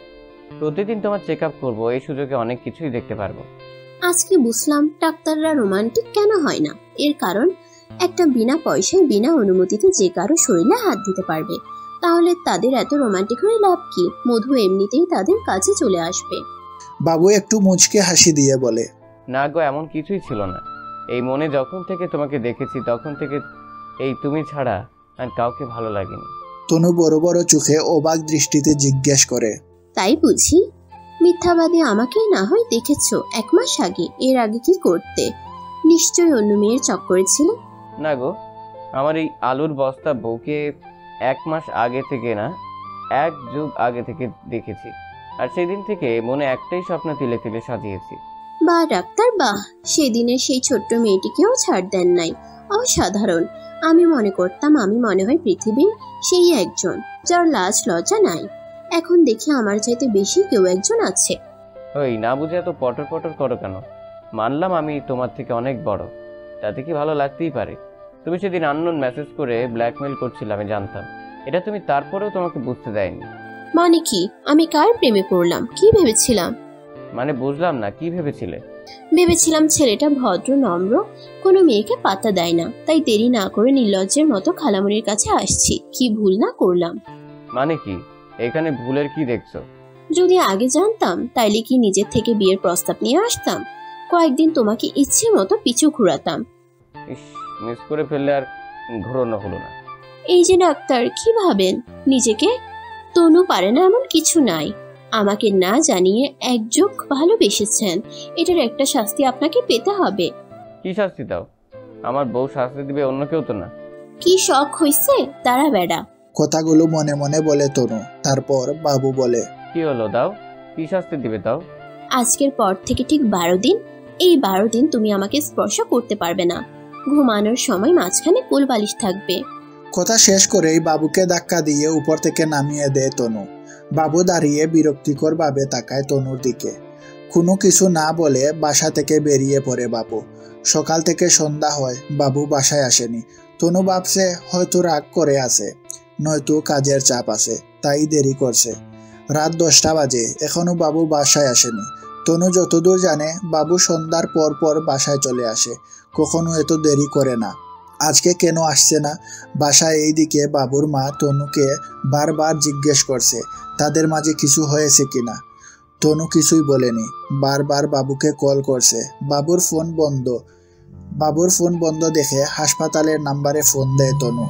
প্রতিদিন তোমার চেক আপ করবো, এই সুযোগে অনেক কিছুই দেখতে পারবো। আজকে বুঝলাম ডাক্তাররা রোমান্টিক কেন হয় না। এর কারণ, একটা বিনা পয়সায় বিনা অনুমতিতে যে কারো শরীরে হাত দিতে পারবে। তাহলে তাদের এত রোমান্টিক হয়ে লাভ কি? মধু এমনিতেই তাদের কাছে চলে আসবে। বাবু একটু মুচকে হাসি দিয়ে বলে, না গো, এমন কিছুই ছিল না। এই মনে যখন থেকে তোমাকে দেখেছি তখন থেকে এই তুমি ছাড়া আর কাউকে ভালো লাগেনি। তনু বড় বড় চোখে অবাক দৃষ্টিতে জিজ্ঞেস করে, তাই বুঝি? মিথ্যাবাদী আমাকেই না হয় দেখেছো 1 মাস আগে। এর আগে কি করতে? নিশ্চয়ই অন্য মেয়ের চক্করে ছিল। না গো, আমার এই আলুর বস্তা বউকে 1 মাস আগে থেকে না, 1 যুগ আগে থেকে দেখেছি। আর সেদিন থেকে মনে একটাই স্বপ্ন তিলে তিলে সাজিয়েছি। বাহ ডাক্তার বাহ, সেদিনের সেই ছোট্ট মেয়েটিকেও ছাড় দেন নাই। অসাধারণ। আমি মনে করতাম আমি মনে হয় পৃথিবীর সেই একজন যার লাজ লজ্জা নাই। এখন দেখি আমার চাইতে বেশি কেউ একজন আছে। ওই না বুঝে এত পটর পটর করো কেন? মানলাম আমি তোমার থেকে অনেক বড়, তাতে কি ভালো লাগতেই পারে। তুমি সেদিন আননোন মেসেজ করে ব্ল্যাকমেল করছিলে, আমি জানতাম এটা তুমি, তারপরেও তোমাকে বুঝতে দেয়নি। মানে কি? আমি কার প্রেমে পড়লাম? কি ভেবেছিলাম? মানে বুঝলাম না, কি ভেবেছিলে? ভেবেছিলাম ছেলেটা ভদ্র নম্র, কোনো মেয়েকে পাত্তা দেয় না, তাই দেরি না করে নির্লজ্জের মতো খালামুনির কাছে আসছি। কি ভুল না করলাম? মানে কি? এখানে ভুলের কি দেখছো? যদি আগে জানতাম তাইলে কি নিজের থেকে বিয়ের প্রস্তাব নিয়ে আসতাম? কয়েকদিন তোমাকে ইচ্ছে মতো পিছু ঘুরাতাম। ইস, মিস করে ফেললে আর ঘোরানো হলো না। এই যে ডাক্তার, কি ভাবেন নিজেকে? তনু পারে না এমন কিছু নাই। আমাকে না জানিয়ে একযোগ ভালোবেসেছেন, এটার একটা শাস্তি আপনাকে পেতে হবে। কি শাস্তি দাও? আমার বউ শাস্তি দিবে, অন্য কেউ তো না। কি শখ হইছে তারা বেড়া। কথাগুলো মনে মনে বলে তনু। তারপর বাবু বলে, কি হলো দাও, কি শাস্তি দিবে দাও? আজকের পর থেকে ঠিক 12 দিন, এই 12 দিন তুমি আমাকে স্পর্শ করতে পারবে না। ঘুমানোর সময় মাঝখানে কোল বালিশ থাকবে। কথা শেষ করেই বাবুকে ধাক্কা দিয়ে উপর থেকে নামিয়ে দেয় তনু। বাবু দাঁড়িয়ে বিরক্তিকর ভাবে তাকায় তনুর দিকে। কোনো কিছু না বলে বাসা থেকে বেরিয়ে পড়ে বাবু। সকাল থেকে সন্ধ্যা হয়, বাবু বাসায় আসেনি। তনু ভাবছে হয়তো রাগ করে আছে, নয়তো কাজের চাপ আছে, তাই দেরি করছে। রাত 10টা বাজে, এখনো বাবু বাসায় আসেনি। তনু যতদূর জানে বাবু সন্ধ্যার পর পর বাসায় চলে আসে, কখনো এত দেরি করে না। আজকে কেন আসছে না? বাসায় এইদিকে বাবুর মা তনুকে বারবার জিজ্ঞেস করছে তাদের মাঝে কিছু হয়েছে কিনা। তনু কিছুই বলেনি। বারবার বাবুকে কল করছে, বাবুর ফোন বন্ধ দেখে হাসপাতালের নাম্বারে ফোন দেয় তনু।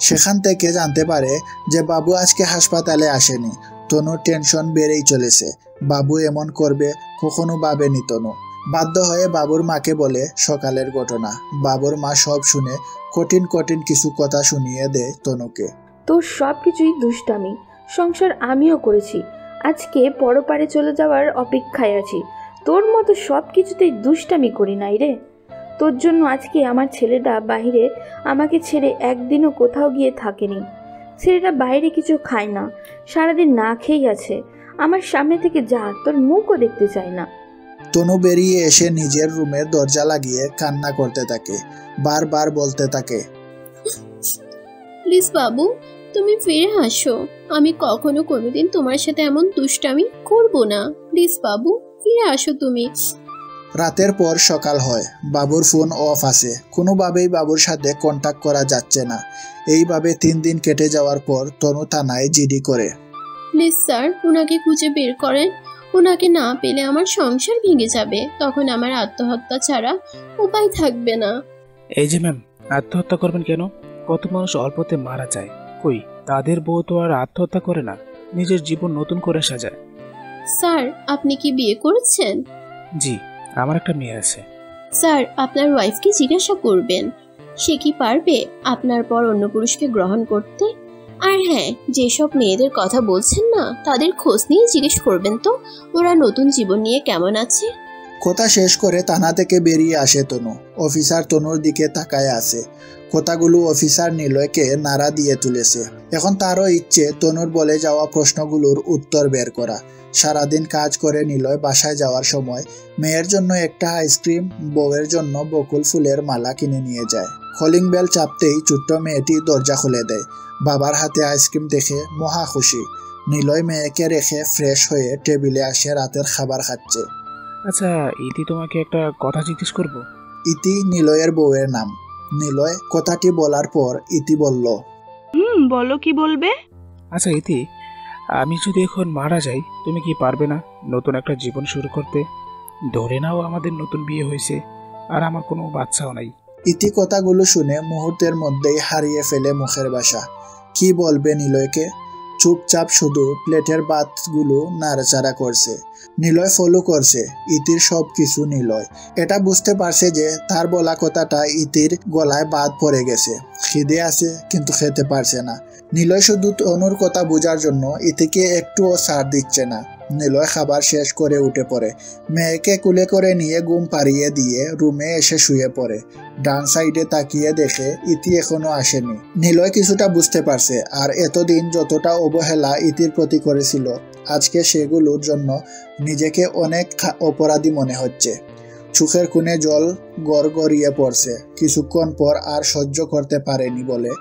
সেখান থেকে জানতে পারে যে বাবু আজকে হাসপাতালে আসেনি। তনুর টেনশন বেড়েই চলেছে। বাবু এমন করবে কখনো ভাবেনি তনু। বাধ্য হয়ে বাবুর মাকে বলে সকালের ঘটনা। বাবুর মা সব শুনে কঠিন কঠিন কিছু কথা শুনিয়ে দেয় তনুকে। তোর সব কিছুই দুষ্টামি, সংসার আমিও করেছি, আজকে পরপারে চলে যাওয়ার অপেক্ষায় আছি। তোর মতো সব কিছুতেই দুষ্টামি করি নাই রে। তোর জন্য আজকে আমার ছেলেটা বাইরে আমাকে ছেড়ে একদিনও কোথাও গিয়ে থাকেনি। ছেলেটা বাইরে কিছু খায় না, সারাদিন না খেয়েই আছে। আমার সামনে থেকে যা, তোর মুখও দেখতে চায় না। তনু বেরিয়ে এসে নিজের রুমের দরজা লাগিয়ে কান্না করতে থাকে। বারবার বলতে থাকে, প্লিজ বাবু, তুমি ফিরে আসো। আমি কখনো কোনোদিন তোমার সাথে এমন দুষ্টামি করব না। প্লিজ বাবু, ফিরে আসো তুমি। রাতের পর সকাল হয়, বাবুর ফোন অফ আছে। কোনোভাবেই বাবুর সাথে কন্ট্যাক্ট করা যাচ্ছে না। এইভাবে 3 দিন কেটে যাওয়ার পর তনু থানায় জিডি করে। প্লিজ স্যার, ওনাকে খুঁজে বের করেন। ওনাকে না পেলে আমার সংসার ভেঙে যাবে, তখন আমার আত্মহত্যা ছাড়া উপায় থাকবে না। এই যে ম্যাম, আত্মহত্যা করবেন কেন? কত মানুষ অল্পতে মারা যায়, কই তাদের বউ তো আর আত্মহত্যা করে না, নিজের জীবন নতুন করে সাজায়। স্যার, আপনি কি বিয়ে করেছেন? জি, আমার একটা মেয়ে আছে। স্যার, আপনার ওয়াইফকে জিজ্ঞাসা করবেন সে কি পারবে আপনার পর অন্য পুরুষকে গ্রহণ করতে। আর হ্যাঁ, যেসব মেয়েদের কথা বলছেন না, তাদের খোঁজ নিয়ে জিজ্ঞেস করবেন তো ওরা নতুন জীবন নিয়ে কেমন আছে। কথা শেষ করে থানা থেকে বেরিয়ে আসে তনু। অফিসার তনুর দিকে তাকায় আছে। কথাগুলো অফিসার নিলয়কে নাড়া দিয়ে তুলেছে। এখন তারও ইচ্ছে তনুর বলে যাওয়া প্রশ্নগুলোর উত্তর বের করা। সারাদিন কাজ করে নিলয় বাসায় যাওয়ার সময় মেয়ের জন্য একটা আইসক্রিম, বউয়ের জন্য বকুল ফুলের মালা কিনে নিয়ে যায়। কলিং বেল চাপতেই ছোট্ট মেয়েটি দরজা খুলে দেয়। বাবার হাতে আইসক্রিম দেখে মহা খুশি। নিলয় মেয়েকে রেখে ফ্রেশ হয়ে টেবিলে আসে রাতের খাবার খাচ্ছে। আচ্ছা ইতি, তোমাকে একটা কথা জিজ্ঞেস করব। ইতি নিলয়ের বউয়ের নাম। নিলয় কথাটি বলার পর ইতি বলল, বলো, কি বলবে? আচ্ছা ইতি, আমি যদি এখন মারা যাই, তুমি কি পারবে না নতুন একটা জীবন শুরু করতে? ধরে নাও আমাদের নতুন বিয়ে হয়েছে আর আমার কোনো বাচ্চাও নাই। ইতি কথাগুলো শুনে মুহূর্তের মধ্যেই হারিয়ে ফেলে মুখের ভাষা। কি বলবে নিলয়কে? চুপচাপ শুধু প্লেটের ভাতগুলো নাড়াচাড়া করছে। নিলয় ফলো করছে ইতির সব কিছু। নিলয় এটা বুঝতে পারছে যে তার বলা কথাটা ইতির গলায় বাদ পড়ে গেছে। খিদে আছে কিন্তু খেতে পারছে না। নিলয় শুধু তনুর কথা বোঝার জন্য ইতিকে একটুও ছাড় দিচ্ছে না। নিলয় খাবার শেষ করে উঠে পড়ে। মেয়েকে কুলে করে নিয়ে ঘুম পাড়িয়ে দিয়ে রুমে এসে শুয়ে পড়ে। ডান সাইডে তাকিয়ে দেখে ইতি এখনো আসেনি। নিলয় কিছুটা বুঝতে পারছে, আর এতদিন যতটা অবহেলা ইতির প্রতি করেছিল, আজকে সেগুলোর জন্য নিজেকে অনেক অপরাধী মনে হচ্ছে। চোখের কোণে জল গড়গড়িয়ে পড়ছে। কিছুক্ষণ পর আর সহ্য করতে পারেনি বলে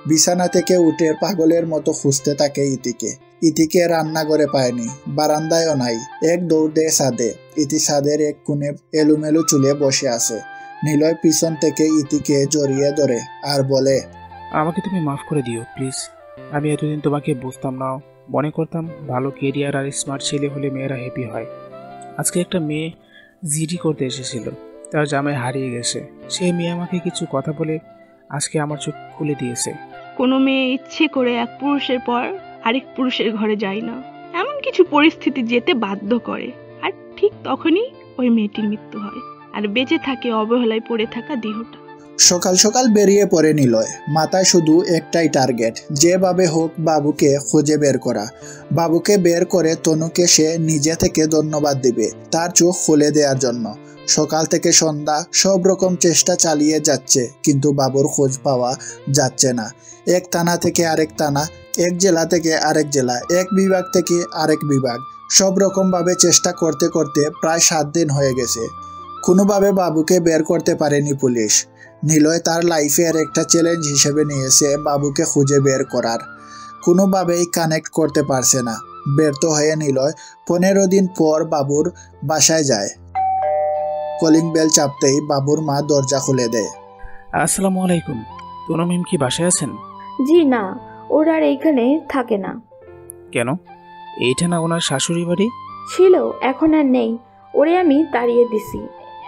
বিছানা থেকে উঠে পাগলের মতো খুঁজতে থাকে ইতিকে। ইতিকে রান্নাঘরে পায়নি, বারান্দায়ও নাই। এক দৌড় দেয় ছাদে। ইতি ছাদের এক কোণে এলোমেলো চুলে বসে আছে। নিলয় পিছন থেকে ইতিকে জড়িয়ে ধরে আর বলে, আমাকে তুমি মাফ করে দিও প্লিজ। আমি এতদিন তোমাকে বুঝতাম না, মনে করতাম ভালো কেরিয়ার আর স্মার্ট ছেলে হলে মেয়েরা হ্যাপি হয়। আজকে একটা মেয়ে জিডি করতে এসেছিল, তার জামাই হারিয়ে গেছে। সে মেয়ে আমাকে কিছু কথা বলে আজকে আমার চোখ খুলে দিয়েছে। কোনো মেয়ে ইচ্ছে করে এক পুরুষের পর আরেক পুরুষের ঘরে যায় না, এমন কিছু পরিস্থিতি যেতে বাধ্য করে, আর ঠিক তখনই ওই মেয়েটির মৃত্যু হয়, আর বেঁচে থাকে অবহেলায় পড়ে থাকা দেহটা। সকাল সকাল বেরিয়ে পড়ে নিলয়। মাথায় শুধু একটাই টার্গেট, যেভাবে হোক বাবুকে খুঁজে বের করা। বাবুকে বের করে তনুকে সে নিজে থেকে ধন্যবাদ দিবে তার চোখ খুলে দেওয়ার জন্য। সকাল থেকে সন্ধ্যা সব রকম চেষ্টা চালিয়ে যাচ্ছে, কিন্তু বাবুর খোঁজ পাওয়া যাচ্ছে না। এক থানা থেকে আরেক থানা, এক জেলা থেকে আরেক জেলা, এক বিভাগ থেকে আরেক বিভাগ, সব রকম ভাবে চেষ্টা করতে করতে প্রায় 7 দিন হয়ে গেছে। কোনোভাবে বাবুকে বের করতে পারেনি পুলিশ। নিলয় তার লাইফের একটা চ্যালেঞ্জ হিসেবে নিয়েছে বাবুকে খুঁজে বের করার। কোনোভাবেই কানেক্ট করতে পারছে না। ব্যর্থ হয়ে নিলয় 15 দিন পর বাবুর বাসায় যায়। কলিং বেল চাপতেই বাবুর মা দরজা খুলে দেয়। আসসালামু আলাইকুম, তনু মিম কি বাসায় আছেন? জি না, ওর আর এইখানে থাকে না। কেন? এইটা না ওনার শাশুড়ি বাড়ি? ছিল, এখন আর নেই। ওরে আমি তাড়িয়ে দিছি,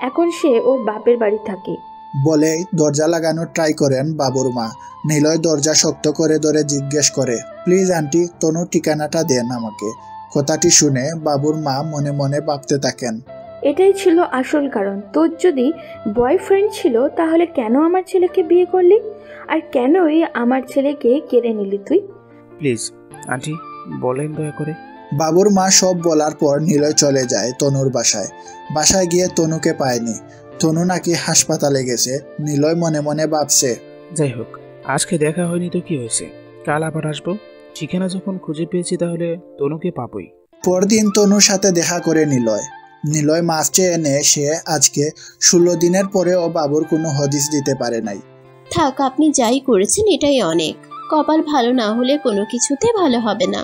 এখন সে ওর বাপের বাড়ি থাকে। বলেই দরজা লাগানোর ট্রাই করেন বাবুর মা। নিলয় দরজা শক্ত করে ধরে জিজ্ঞেস করে, প্লিজ আন্টি, তনুর ঠিকানাটা দেন আমাকে। কথাটি শুনে বাবুর মা মনে মনে ভাবতে থাকেন, এটাই ছিল আসল কারণ। তোর যদি বয়ফ্রেন্ড ছিল তাহলে কেন আমার ছেলেকে বিয়ে করলি, আর কেনই আমার ছেলেকে কেড়ে নিলি তুই? প্লিজ আন্টি বলেন দয়া করে। বাবুর মা সব বলার পর নিলয় চলে যায় তনুর বাসায়। বাসায় গিয়ে তনুকে পায়নি। তনু নাকি হাসপাতালে গেছে। নিলয় মনে মনে ভাবছে, যাই হোক, আজকে দেখা হয়নি তো কি হয়েছে, কাল আবার আসবো। ঠিকানা যখন খুঁজে পেয়েছি তাহলে তনুকে পাবই। পরদিন তনুর সাথে দেখা করে নিলয়। নিলয় মাফ চেয়ে এনে সে আজকে 16 দিনের পরেও বাবুর কোনো হদিস দিতে পারে নাই। থাক, আপনি যাই করেছেন এটাই অনেক। কপাল ভালো না হলে কোনো কিছুতে ভালো হবে না।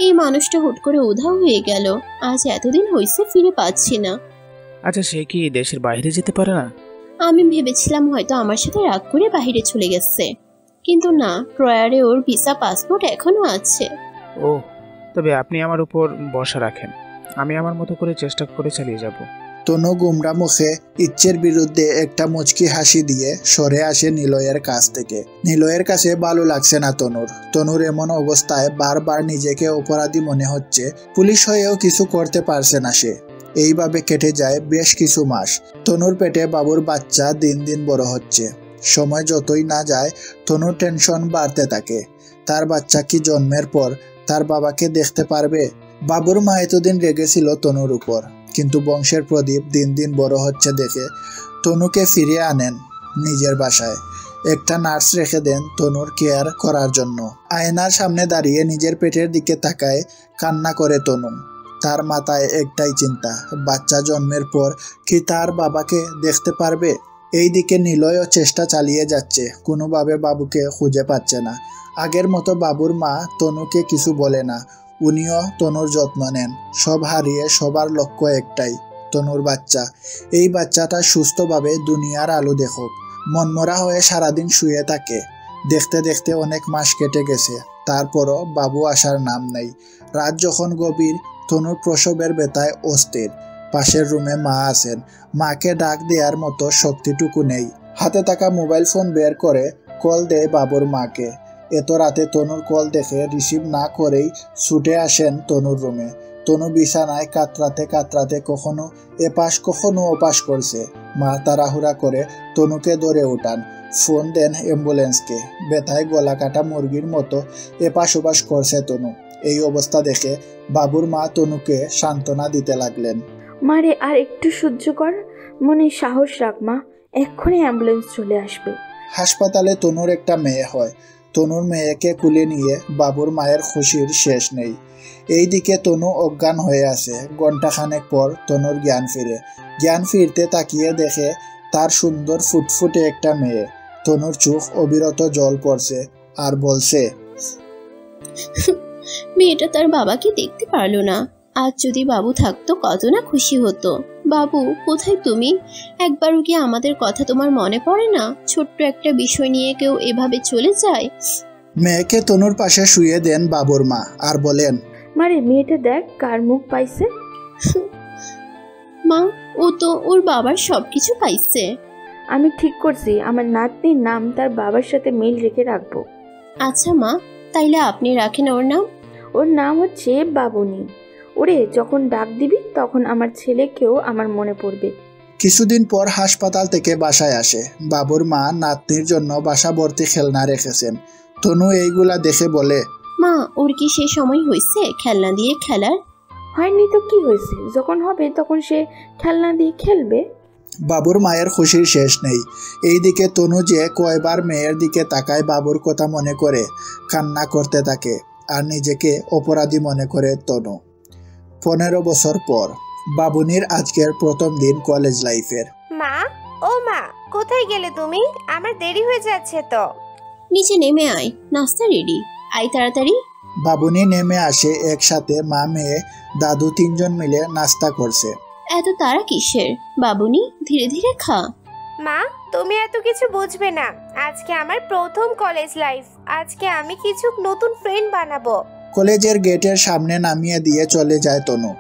এই মানুষটা হুট করে উধাও হয়ে গেল। আজ এতদিন হয়েছে ফিরে পাচ্ছি না। আচ্ছা, সে কি দেশের বাইরে যেতে পারে না? আমি ভেবেছিলাম হয়তো আমার সাথে রাগ করে বাইরে চলে গেছে, কিন্তু না, ড্রয়ারে ওর ভিসা পাসপোর্ট এখনো আছে। ও, তবে আপনি আমার উপর ভরসা রাখেন, আমি আমার মতো করে চেষ্টা করে চালিয়ে যাব। তনু গুমরা মুখে ইচ্ছের বিরুদ্ধে একটা মুচকি হাসি দিয়ে সরে আসে নিলয়ের কাছ থেকে। নিলয়ের কাছে ভালো লাগছে না তনুর এমন অবস্থায় বারবার নিজেকে অপরাধী মনে হচ্ছে। পুলিশ হয়েও কিছু করতে পারছে না সে। এইভাবে কেটে যায় বেশ কিছু মাস। তনুর পেটে বাবুর বাচ্চা দিন দিন বড় হচ্ছে। সময় যতই না যায় তনুর টেনশন বাড়তে থাকে। তার বাচ্চা কি জন্মের পর তার বাবাকে দেখতে পারবে? বাবুর মা এতদিন রেগেছিল তনুর উপর, কিন্তু বংশের প্রদীপ দিন দিন বড় হচ্ছে দেখে তনুকে ফিরিয়ে আনেন নিজের বাসায়। একটা নার্স রেখে দেন তনুর কেয়ার করার জন্য। আয়নার সামনে দাঁড়িয়ে নিজের পেটের দিকে তাকায় কান্না করে তনু। তার মাথায় একটাই চিন্তা, বাচ্চা জন্মের পর কি তার বাবাকে দেখতে পারবে? এইদিকে নিলয়ও চেষ্টা চালিয়ে যাচ্ছে, কোনোভাবে বাবুকে খুঁজে পাচ্ছে না। আগের মতো বাবুর মা তনুকে কিছু বলে না, উনিও তনুর যত্ন নেন। সব হারিয়ে সবার লক্ষ্য একটাই, তনুর বাচ্চা। এই বাচ্চাটা সুস্থভাবে দুনিয়ার আলো দেখুক। মনমরা হয়ে সারাদিন শুয়ে থাকে। দেখতে দেখতে অনেক মাস কেটে গেছে, তারপরও বাবু আসার নাম নেই। রাত যখন গভীর, তনুর প্রসবের ব্যথায় অস্থির। পাশের রুমে মা আছেন, মাকে ডাক দেওয়ার মতো শক্তিটুকু নেই। হাতে থাকা মোবাইল ফোন বের করে কল দেয় বাবুর মাকে। এত রাতে তনুর কল দেখে রিসিভ না করেই ছুটে আসেন তনুর রুমে। তনু বিছানায় কাতরাতে কখনো এপাশ কখনো ওপাশ করছে। মা তাড়াহুড়া করে তনুকে ধরে উঠান, ফোন দেন অ্যাম্বুলেন্সকে। ব্যথায় গলা কাটা মুরগির মতো এপাশ ওপাশ করছে তনু। এই অবস্থা দেখে বাবুর মা তনুকে সান্ত্বনা দিতে লাগলেন। মারে আর একটু সহ্য কর, মনে সাহস রাখ মা, এক্ষুনি অ্যাম্বুলেন্স চলে আসবে। হাসপাতালে তনুর একটা মেয়ে হয়। তনুর মেয়েকে কুলে নিয়ে বাবুর মায়ের খুশির শেষ নেই। এইদিকে তনু অজ্ঞান হয়ে আছে। ঘণ্টাখানেক পর তনুর জ্ঞান ফিরে। জ্ঞান ফিরতে তাকিয়ে দেখে তার সুন্দর ফুটফুটে একটা মেয়ে। তনুর চোখ অবিরত জল পড়ছে আর বলছে, মেয়েটা তার বাবাকে দেখতে পারলো না। আজ যদি বাবু থাকতো কত না খুশি হতো। বাবু, কোথায় তুমি? একবারও কি আমাদের কথা তোমার মনে পড়ে না? ছোট্ট একটা বিষয় নিয়ে কেউ এভাবে চলে যায়? মেয়েকে তনুর পাশে শুয়ে দেন বাবুর মা আর বলেন, মারে মেয়েটা দেখ কার মুখ পাইছে। মা, ও তো ওর বাবার সব কিছু পাইছে। আমি ঠিক করছি আমার নাতনির নাম তার বাবার সাথে মিল রেখে রাখবো। আচ্ছা মা, তাইলে আপনি রাখেন ওর নাম? ওর নাম হচ্ছে বাবুনি। ওরে যখন ডাক দিবি তখন আমার ছেলেকেও আমার মনে পড়বে। কিছুদিন পর হাসপাতাল থেকে বাসায় আসে। বাবুর মা নাতনির জন্য বাসা ভর্তি খেলনা রেখেছেন। তনু এইগুলা দেখে বলে, মা, ওর কি সে সময় হয়েছে খেলনা দিয়ে খেলার? হয়নি তো কি হয়েছে, যখন হবে তখন সে খেলনা দিয়ে খেলবে। বাবুর মায়ের খুশির শেষ নেই। এইদিকে তনু যে কয়বার মেয়ের দিকে তাকায় বাবুর কথা মনে করে কান্না করতে থাকে আর নিজেকে অপরাধী মনে করে তনু। 15 বছর পর বাবুনির আজকের প্রথম দিন কলেজ লাইফের। মা, ও মা, কোথায় গেলে তুমি? আমার দেরি হয়ে যাচ্ছে তো। নিচে নেমে আয়, নাস্তা রেডি, আয় তাড়াতাড়ি। বাবুনি নেমে আসে। একসাথে মা মেয়ে দাদু 3 জন মিলে নাস্তা করছে। এত তারা কিসের বাবুনি? ধীরে ধীরে খা। মা, তুমি এত কিছু বুঝবে না। আজকে আমার প্রথম কলেজ লাইফ। আজকে আমি কিছু নতুন ফ্রেন্ড বানাবো। কলেজের গেটের সামনে নামিয়ে দিয়ে চলে যায় তনু।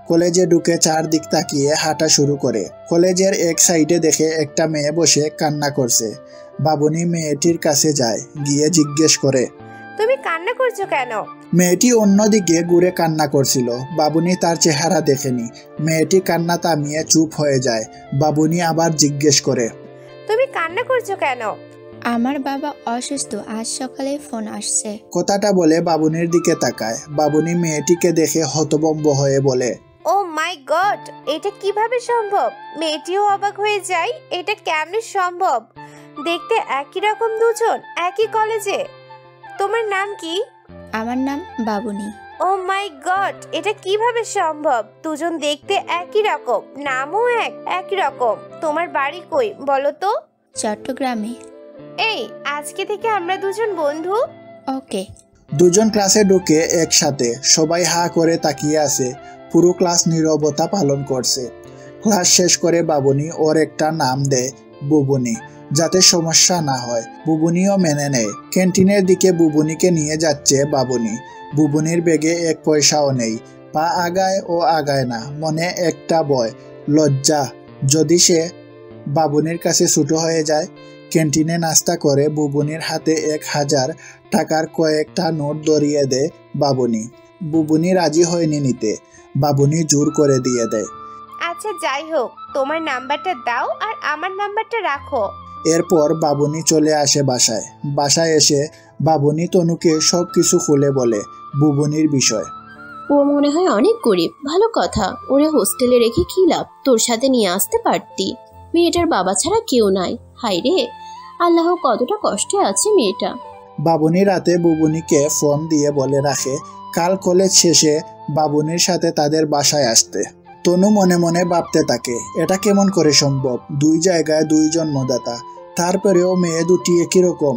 কলেজে ঢুকে চারদিক তাকিয়ে হাঁটা শুরু করে। কলেজের এক সাইডে দেখে একটা মেয়ে বসে কান্না করছে। বাবুনি মেয়েটির কাছে যায়, গিয়ে জিজ্ঞেস করে, তুমি কান্না করছো কেন? মেয়েটি অন্যদিকে ঘুরে কান্না করছিল। বাবুনি তার চেহারা দেখেনি। মেয়েটি কান্না থামিয়ে চুপ হয়ে যায়। বাবুনি আবার জিজ্ঞেস করে, তুমি কান্না করছো কেন? আমার বাবা অসুস্থ, আজ সকালে ফোন আসছে। কথাটা বলে বাবুনির দিকে তাকায়। বাবুনি মেয়েটিকে দেখে হতভম্ব হয়ে বলে, ও মাই গড, এটা কিভাবে সম্ভব? মেয়েটিও অবাক হয়ে যায়, এটা কেমনে সম্ভব? দেখতে একই রকম দুজন, একই কলেজে। তোমার নাম কি? আমার নাম বাবুনি। ও মাই গড, এটা কিভাবে সম্ভব? দুজন দেখতে একই রকম, নামও একই রকম। তোমার বাড়ি কই বলো তো? চট্টগ্রামে। এই, আজকে থেকে আমরা দুজন বন্ধু। ওকে। দুজন ক্লাসে ঢুকে একসাথে। সবাই হা করে তাকিয়ে আছে। পুরো ক্লাস নীরবতা পালন করছে। ক্লাস শেষ করে বাবুনি ওর একটা নাম দেয়, বুবুনি, যাতে সমস্যা না হয়। বুবুনিও মেনে নেয়। ক্যান্টিনের দিকে বুবুনিকে নিয়ে যাচ্ছে বাবুনি। বুবুনির ব্যাগে 1 পয়সাও নেই। পা আগায় ও আগায় না। মনে একটা ভয়, লজ্জা, যদি সে বাবুনির কাছে ছোট হয়ে যায়। ক্যান্টিনে নাস্তা করে বুবুনির হাতে 1000 টাকার কয়েকটা নোট ধরিয়ে দেয় বাবুনি। বুবুনি রাজি হয়নি নিতে। বাবুনি জোর করে দিয়ে দেয়। আচ্ছা যাই হোক, তোমার নাম্বারটা দাও আর আমার নাম্বারটা রাখো। এরপর বাবুনি চলে আসে বাসায়। বাসায় এসে বাবুনি তনুকে সবকিছু খুলে বলে বুবুনির বিষয়। ও মনে হয় অনেক গরিব। ভালো কথা, ওরে হোস্টেলে রেখে কি লাভ? তোর সাথে নিয়ে আসতে পারতি। মেয়েটার বাবা ছাড়া কেউ নাই। হায় রে আল্লাহ, কতটা কষ্টে আছে মেয়েটা। বাবুনি রাতে বুবুনিকে ফোন দিয়ে বলে রাখে কাল কলেজ শেষে বাবুনির সাথে তাদের বাসায় আসতে। তনু মনে মনে ভাবতে থাকে, এটা কেমন করে সম্ভব? 2 জায়গায় 2 জন্মদাতা, তারপরেও মেয়ে দুটি একই রকম।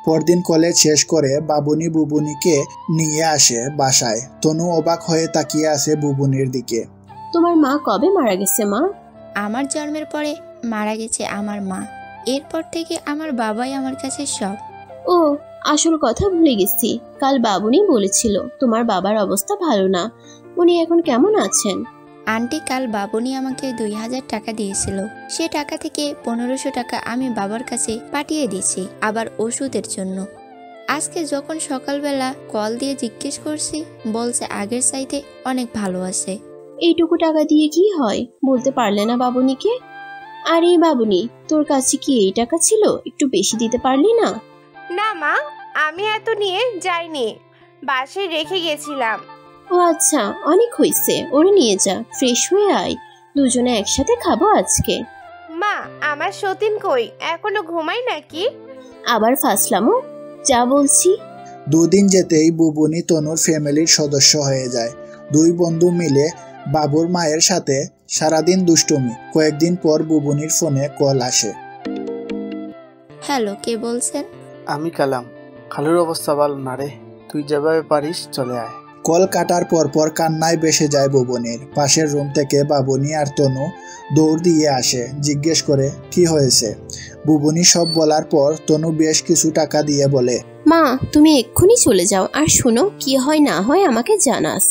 পরদিন কলেজ শেষ করে বাবুনি বুবুনিকে নিয়ে আসে বাসায়। তনু অবাক হয়ে তাকিয়ে আছে বুবুনির দিকে। তোমার মা কবে মারা গেছে মা? আমার জন্মের পরে মারা গেছে আমার মা। এরপর থেকে আমার বাবাই আমার কাছে সব। ও, আসল কথা ভুলে গেছি। কাল বাবুনি বলেছিল তোমার বাবার অবস্থা ভালো না। উনি এখন কেমন আছেন? আন্টি কাল বাবুনি আমাকে 2000 টাকা দিয়েছিল। সে টাকা থেকে 1500 টাকা আমি বাবার কাছে পাঠিয়ে দিয়েছি, আবার ওষুধের জন্য। আজকে যখন সকালবেলা কল দিয়ে জিজ্ঞেস করছি, বলছে আগের চাইতে অনেক ভালো আছে। এইটুকু টাকা দিয়ে কি হয় বলতে পারলে না বাবুনিকে? আর এই বাবুনি, তোর কাছে কি এই টাকা ছিল? একটু বেশি দিতে পারলি না? না মা, আমি এত নিয়ে যাইনি, বাসায় রেখে গেছিলাম। ও আচ্ছা, অনেক হয়েছে, ওরে নিয়ে যা, ফ্রেশ হয়ে আয়, দুজনে একসাথে খাবো আজকে। মা, আমার সতীন কই? এখনো ঘুমাই নাকি? আবার ফাসলামো, যা বলছি। 2 দিন যেতেই বুবুনি তনুর ফ্যামিলির সদস্য হয়ে যায়। 2 বন্ধু মিলে বাবুর মায়ের সাথে সারাদিন দুষ্টুমি। কয়েকদিন পর বুবুনির ফোনে কল আসে। হ্যালো, কে বলছেন? আমি কালাম। খালুর অবস্থা ভালো না রে, তুই যেভাবে পারিস চলে আয়। কল কাটার পর কান্নায় ভেসে যায় বুবুনির। পাশের রুম থেকে বাবুনি আর তনু দৌড় দিয়ে আসে, জিজ্ঞেস করে কি হয়েছে। বুবুনি সব বলার পর তনু বেশ কিছু টাকা দিয়ে বলে, মা তুমি এক্ষুনি চলে যাও, আর শোনো, কি হয় না হয় আমাকে জানাস।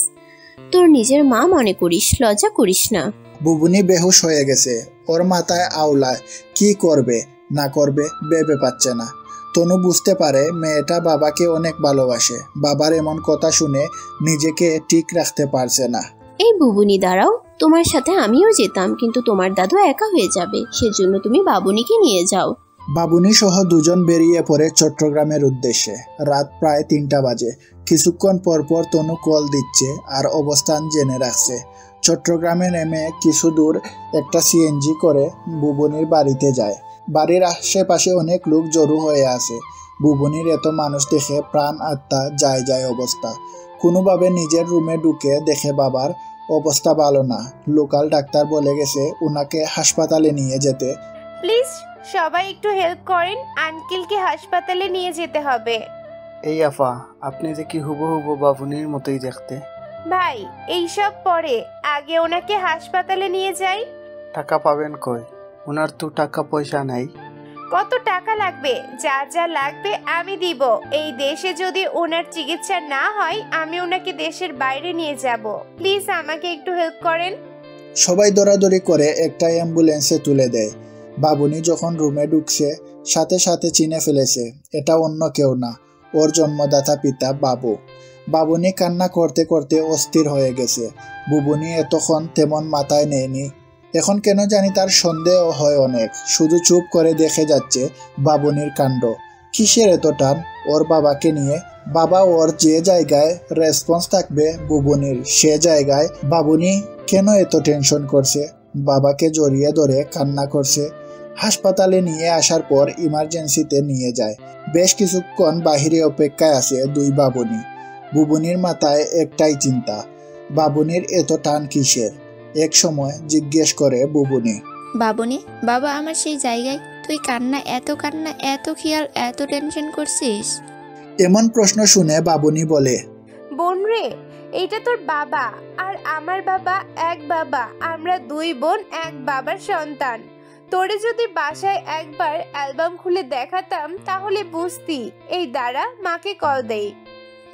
তোর নিজের মা মনে করিস, লজ্জা করিস না। বুবুনি বেহুশ হয়ে গেছে। ওর মাথায় আওলায় কি করবে না করবে ভেবে পাচ্ছে না। তনু বুঝতে পারে মেয়েটা বাবাকে অনেক ভালোবাসে। বাবার এমন কথা শুনে নিজেকে ঠিক রাখতে পারছে না। এই বুবুনি দাঁড়াও, তোমার সাথে আমিও যেতাম, কিন্তু তোমার দাদু একা হয়ে যাবে, সেজন্য তুমি বাবুনিকে নিয়ে যাও। বাবুনি সহ দুজন বেরিয়ে পড়ে চট্টগ্রামের উদ্দেশ্যে। রাত প্রায় 3টা বাজে। কিছুক্ষণ পরপর তনু কল দিচ্ছে আর অবস্থান জেনে রাখছে। চট্টগ্রামে নেমে কিছু দূর একটা সিএনজি করে বুবুনির বাড়িতে যায়। বাড়ির আশেপাশে অনেক লোক জড়ো হয়ে আছে। বুবুনির এত মানুষ দেখে প্রাণ আত্মা যায় যায় অবস্থা। কোনোভাবে নিজের রুমে ঢুকে দেখে বাবার অবস্থা ভালো না। লোকাল ডাক্তার বলে গেছে ওনাকে হাসপাতালে নিয়ে যেতে। প্লিজ সবাই একটু হেল্প করেন, আঙ্কেলকে হাসপাতালে নিয়ে যেতে হবে। এই আফা, আপনি যে কি হুবহু বাবুনির মতোই দেখতে। ভাই এইসব পরে, আগে ওনাকে হাসপাতালে নিয়ে যাই। টাকা পাবেন কই? ওনার তো টাকা পয়সা নাই। কত টাকা লাগবে? যা যা লাগবে আমি দিব। এই দেশে যদি ওনার চিকিৎসা না হয় আমি ওনাকে দেশের বাইরে নিয়ে যাব। প্লিজ আমাকে একটু হেল্প করেন। সবাই দৌড়াদৌড়ি করে একটা অ্যাম্বুলেন্সে তুলে দেয়। বাবুনি যখন রুমে ঢুকছে সাথে সাথে চিনে ফেলেছে এটা অন্য কেউ না, ওর জন্মদাতা পিতা বাবু। বাবুনি কান্না করতে করতে অস্থির হয়ে গেছে। বুবুনি এতক্ষণ তেমন মাথায় নেয়নি। এখন কেন জানি তার সন্দেহ হয় অনেক। শুধু চুপ করে দেখে যাচ্ছে বাবুনির কাণ্ড। কিসের এত টান ওর বাবাকে নিয়ে? বাবা ওর যে জায়গায় রেসপন্স থাকবে বুবুনির, সে জায়গায় বাবুনি কেন এত টেনশন করছে? বাবাকে জড়িয়ে ধরে কান্না করছে। হাসপাতালে নিয়ে আসার পর ইমার্জেন্সিতে নিয়ে যায়। বেশ কিছুক্ষণ বাহিরে অপেক্ষায় আছে দুই বাবুনি। বুবুনির মাথায় একটাই চিন্তা, বাবুনির এত টান কিসের? এক সময় জিজ্ঞেস করে বুবুনি, বাবুনি, বাবা আমার সেই জায়গায়, তুই কান্না এত খেয়াল, এত টেনশন করছিস? এমন প্রশ্ন শুনে বাবুনি বলে, বোন রে, এইটা তোর বাবা আর আমার বাবা এক বাবা, আমরা দুই বোন এক বাবার সন্তান। তোরে যদি বাসায় একবার অ্যালবাম খুলে দেখাতাম তাহলে বুঝতি। এই দাঁড়া, মাকে কল দেই।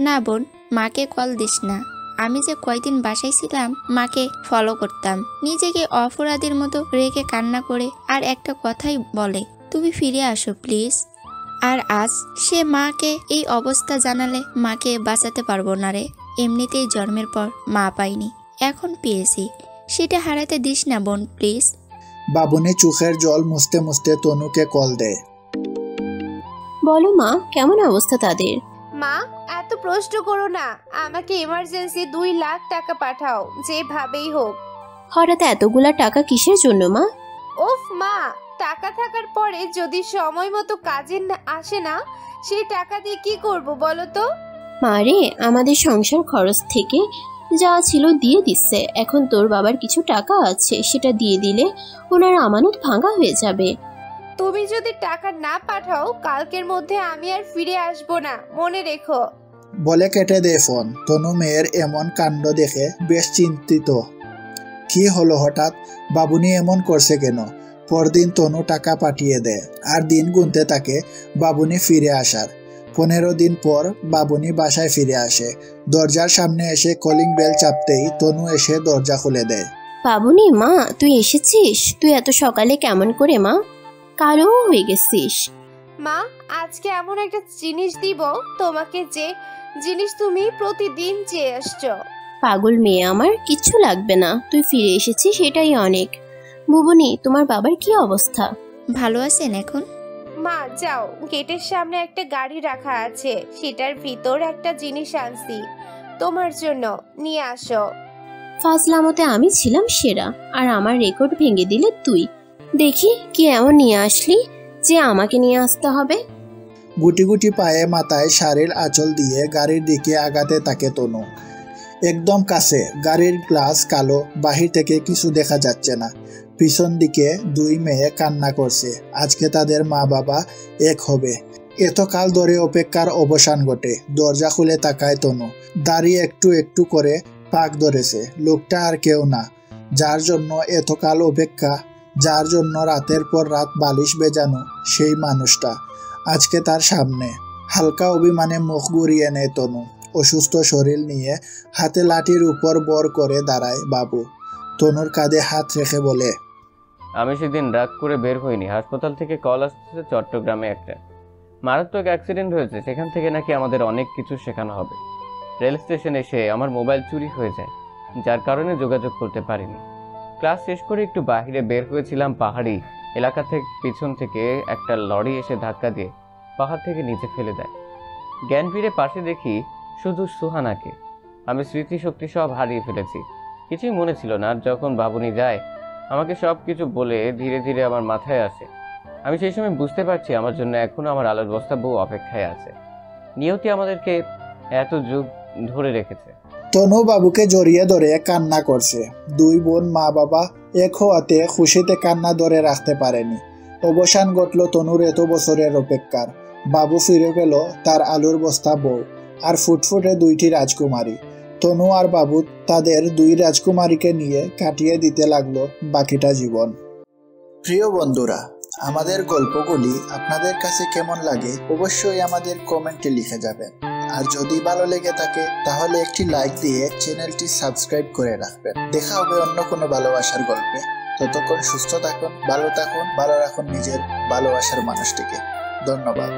না বোন, মাকে কল দিস না। আমি যে কয়দিন বাসায় ছিলাম মাকে ফলো করতাম, নিজেকে অপরাধীর মতো রেখে কান্না করে আর একটা কথাই বলে, তুমি ফিরে আসো প্লিজ। আর আজ সে মাকে এই অবস্থা জানালে মাকে বাঁচাতে পারবো না রে। এমনিতেই জন্মের পর মা পাইনি, এখন পেয়েছি, সেটা হারাতে দিস না বোন প্লিজ। বাবুনি চোখের জল মুছতে মুছতে তনুকে কল দেয়। বলো মা, কেমন অবস্থা তাদের? মা এত প্রশ্ন করো না, আমাকে ইমার্জেন্সি 2 লাখ টাকা পাঠাও, যেভাবেই হোক। হঠাৎ এতগুলা টাকা কিসের জন্য মা? ওফ মা, টাকা থাকার পরে যদি সময় মতো কাজে আসে না, সেই টাকা দিয়ে কি করব বলো তো? মা রে, আমাদের সংসার খরচ থেকে যা ছিল দিয়ে দিচ্ছে। এখন তোর বাবার কিছু টাকা আছে, সেটা দিয়ে দিলে ওনার আমানত ভাঙা হয়ে যাবে। তুমি যদি টাকা না পাঠাও কালকের মধ্যে আমি আর ফিরে আসবো না, মনে রেখো। বলে কেটে দেয় ফোন। তনু মেয়ের এমন কাণ্ড দেখে বেশ চিন্তিত। কি হলো হঠাৎ? বাবুনি এমন করছে কেন? পরদিন তনু টাকা পাঠিয়ে দেয় আর দিন গুনতে থাকে বাবুনি ফিরে আসার। 15 দিন পর বাবুনি বাসায় ফিরে আসে। দরজার সামনে এসে কলিং বেল চাপতেই তনু এসে দরজা খুলে দেয়। বাবুনি, মা তুই এসেছিস? তুই এত সকালে কেমন করে মা? কালো হয়ে গেছিস। মা আজকে এমন একটা জিনিস দিব তোমাকে, যে জিনিস তুমি প্রতিদিন চেয়ে আসছো। পাগল মেয়ে আমার, কিচ্ছু লাগবে না, তুই ফিরে এসেছিস সেটাই অনেক। বুবুনি, তোমার বাবার কি অবস্থা? ভালো আছেন এখন? মা যাও, গেটের সামনে একটা গাড়ি রাখা আছে, সেটার ভিতর একটা জিনিস আনছি তোমার জন্য, নিয়ে আসো। ফাজলামতে আমি ছিলাম সেরা, আর আমার রেকর্ড ভেঙে দিলে তুই। দেখি কি এমন নিয়ে আসলি যে আমাকে নিয়ে আসতে হবে। গুটি গুটি পায়ে মাথায় শাড়ির আঁচল দিয়ে গাড়ির দিকে আগাতে থাকে তনু। একদম কাছে, গাড়ির গ্লাস কালো, বাহির থেকে কিছু দেখা যাচ্ছে না। পিছন দিকে দুই মেয়ে কান্না করছে। আজকে তাদের মা বাবা এক হবে। এতকাল ধরে অপেক্ষার অবসান ঘটে। দরজা খুলে তাকায় তনু। দাঁড়িয়ে একটু একটু করে পাক ধরেছে। লোকটা আর কেউ না, যার জন্য এতকাল অপেক্ষা, যার জন্য রাতের পর রাত বালিশ বেজানো, সেই মানুষটা আজকে তার সামনে। হালকা অভিমানে মুখ ঘুরিয়ে নেয় তনু। অসুস্থ শরীর নিয়ে হাতে লাঠির উপর বর করে দাঁড়ায় বাবু। তনুর কাঁধে হাত রেখে বলে, আমি সেদিন রাগ করে বের হইনি। হাসপাতাল থেকে কল আসতেছে চট্টগ্রামে একটা মারাত্মক অ্যাক্সিডেন্ট হয়েছে, সেখান থেকে নাকি আমাদের অনেক কিছু শেখানো হবে। রেল স্টেশনে এসে আমার মোবাইল চুরি হয়ে যায়, যার কারণে যোগাযোগ করতে পারিনি। ক্লাস শেষ করে একটু বাইরে বের হয়েছিলাম, পাহাড়ি এলাকা থেকে পিছন থেকে একটা লরি এসে ধাক্কা দিয়ে পাহাড় থেকে নিচে ফেলে দেয়। জ্ঞান ফিরে পাশে দেখি শুধু সুহানাকে। আমি স্মৃতিশক্তি সব হারিয়ে ফেলেছি, কিছুই মনে ছিল না। আর যখন বাবুনি যায় আমাকে সব কিছু বলে ধীরে ধীরে আমার মাথায় আসে, আমি সেই সময় বুঝতে পারছি আমার জন্য এখনো আমার আলোর বস্তা বউ অপেক্ষায় আছে। নিয়তি আমাদেরকে এত যুগ ধরে রেখেছে। তনু বাবুকে জড়িয়ে ধরে কান্না করছে। দুই বোন মা বাবা এক হওয়াতে খুশিতে কান্না ধরে রাখতে পারেনি। অবসান ঘটল তনুর এত বছরের অপেক্ষার। বাবু ফিরে পেল তার আলুর বস্তা বউ আর ফুটফুটে দুইটি রাজকুমারী। তনু আর বাবু তাদের দুই রাজকুমারীকে নিয়ে কাটিয়ে দিতে লাগলো বাকিটা জীবন। প্রিয় বন্ধুরা, আমাদের গল্পগুলি আপনাদের কাছে কেমন লাগে অবশ্যই আমাদের কমেন্টে লিখে যাবেন। আর যদি ভালো লেগে থাকে তাহলে একটি লাইক দিয়ে চ্যানেলটি সাবস্ক্রাইব করে রাখবেন। দেখা হবে অন্য কোনো ভালোবাসার গল্পে। ততক্ষণ সুস্থ থাকুন, ভালো থাকুন, ভালো রাখুন নিজের ভালোবাসার মানুষটিকে। ধন্যবাদ।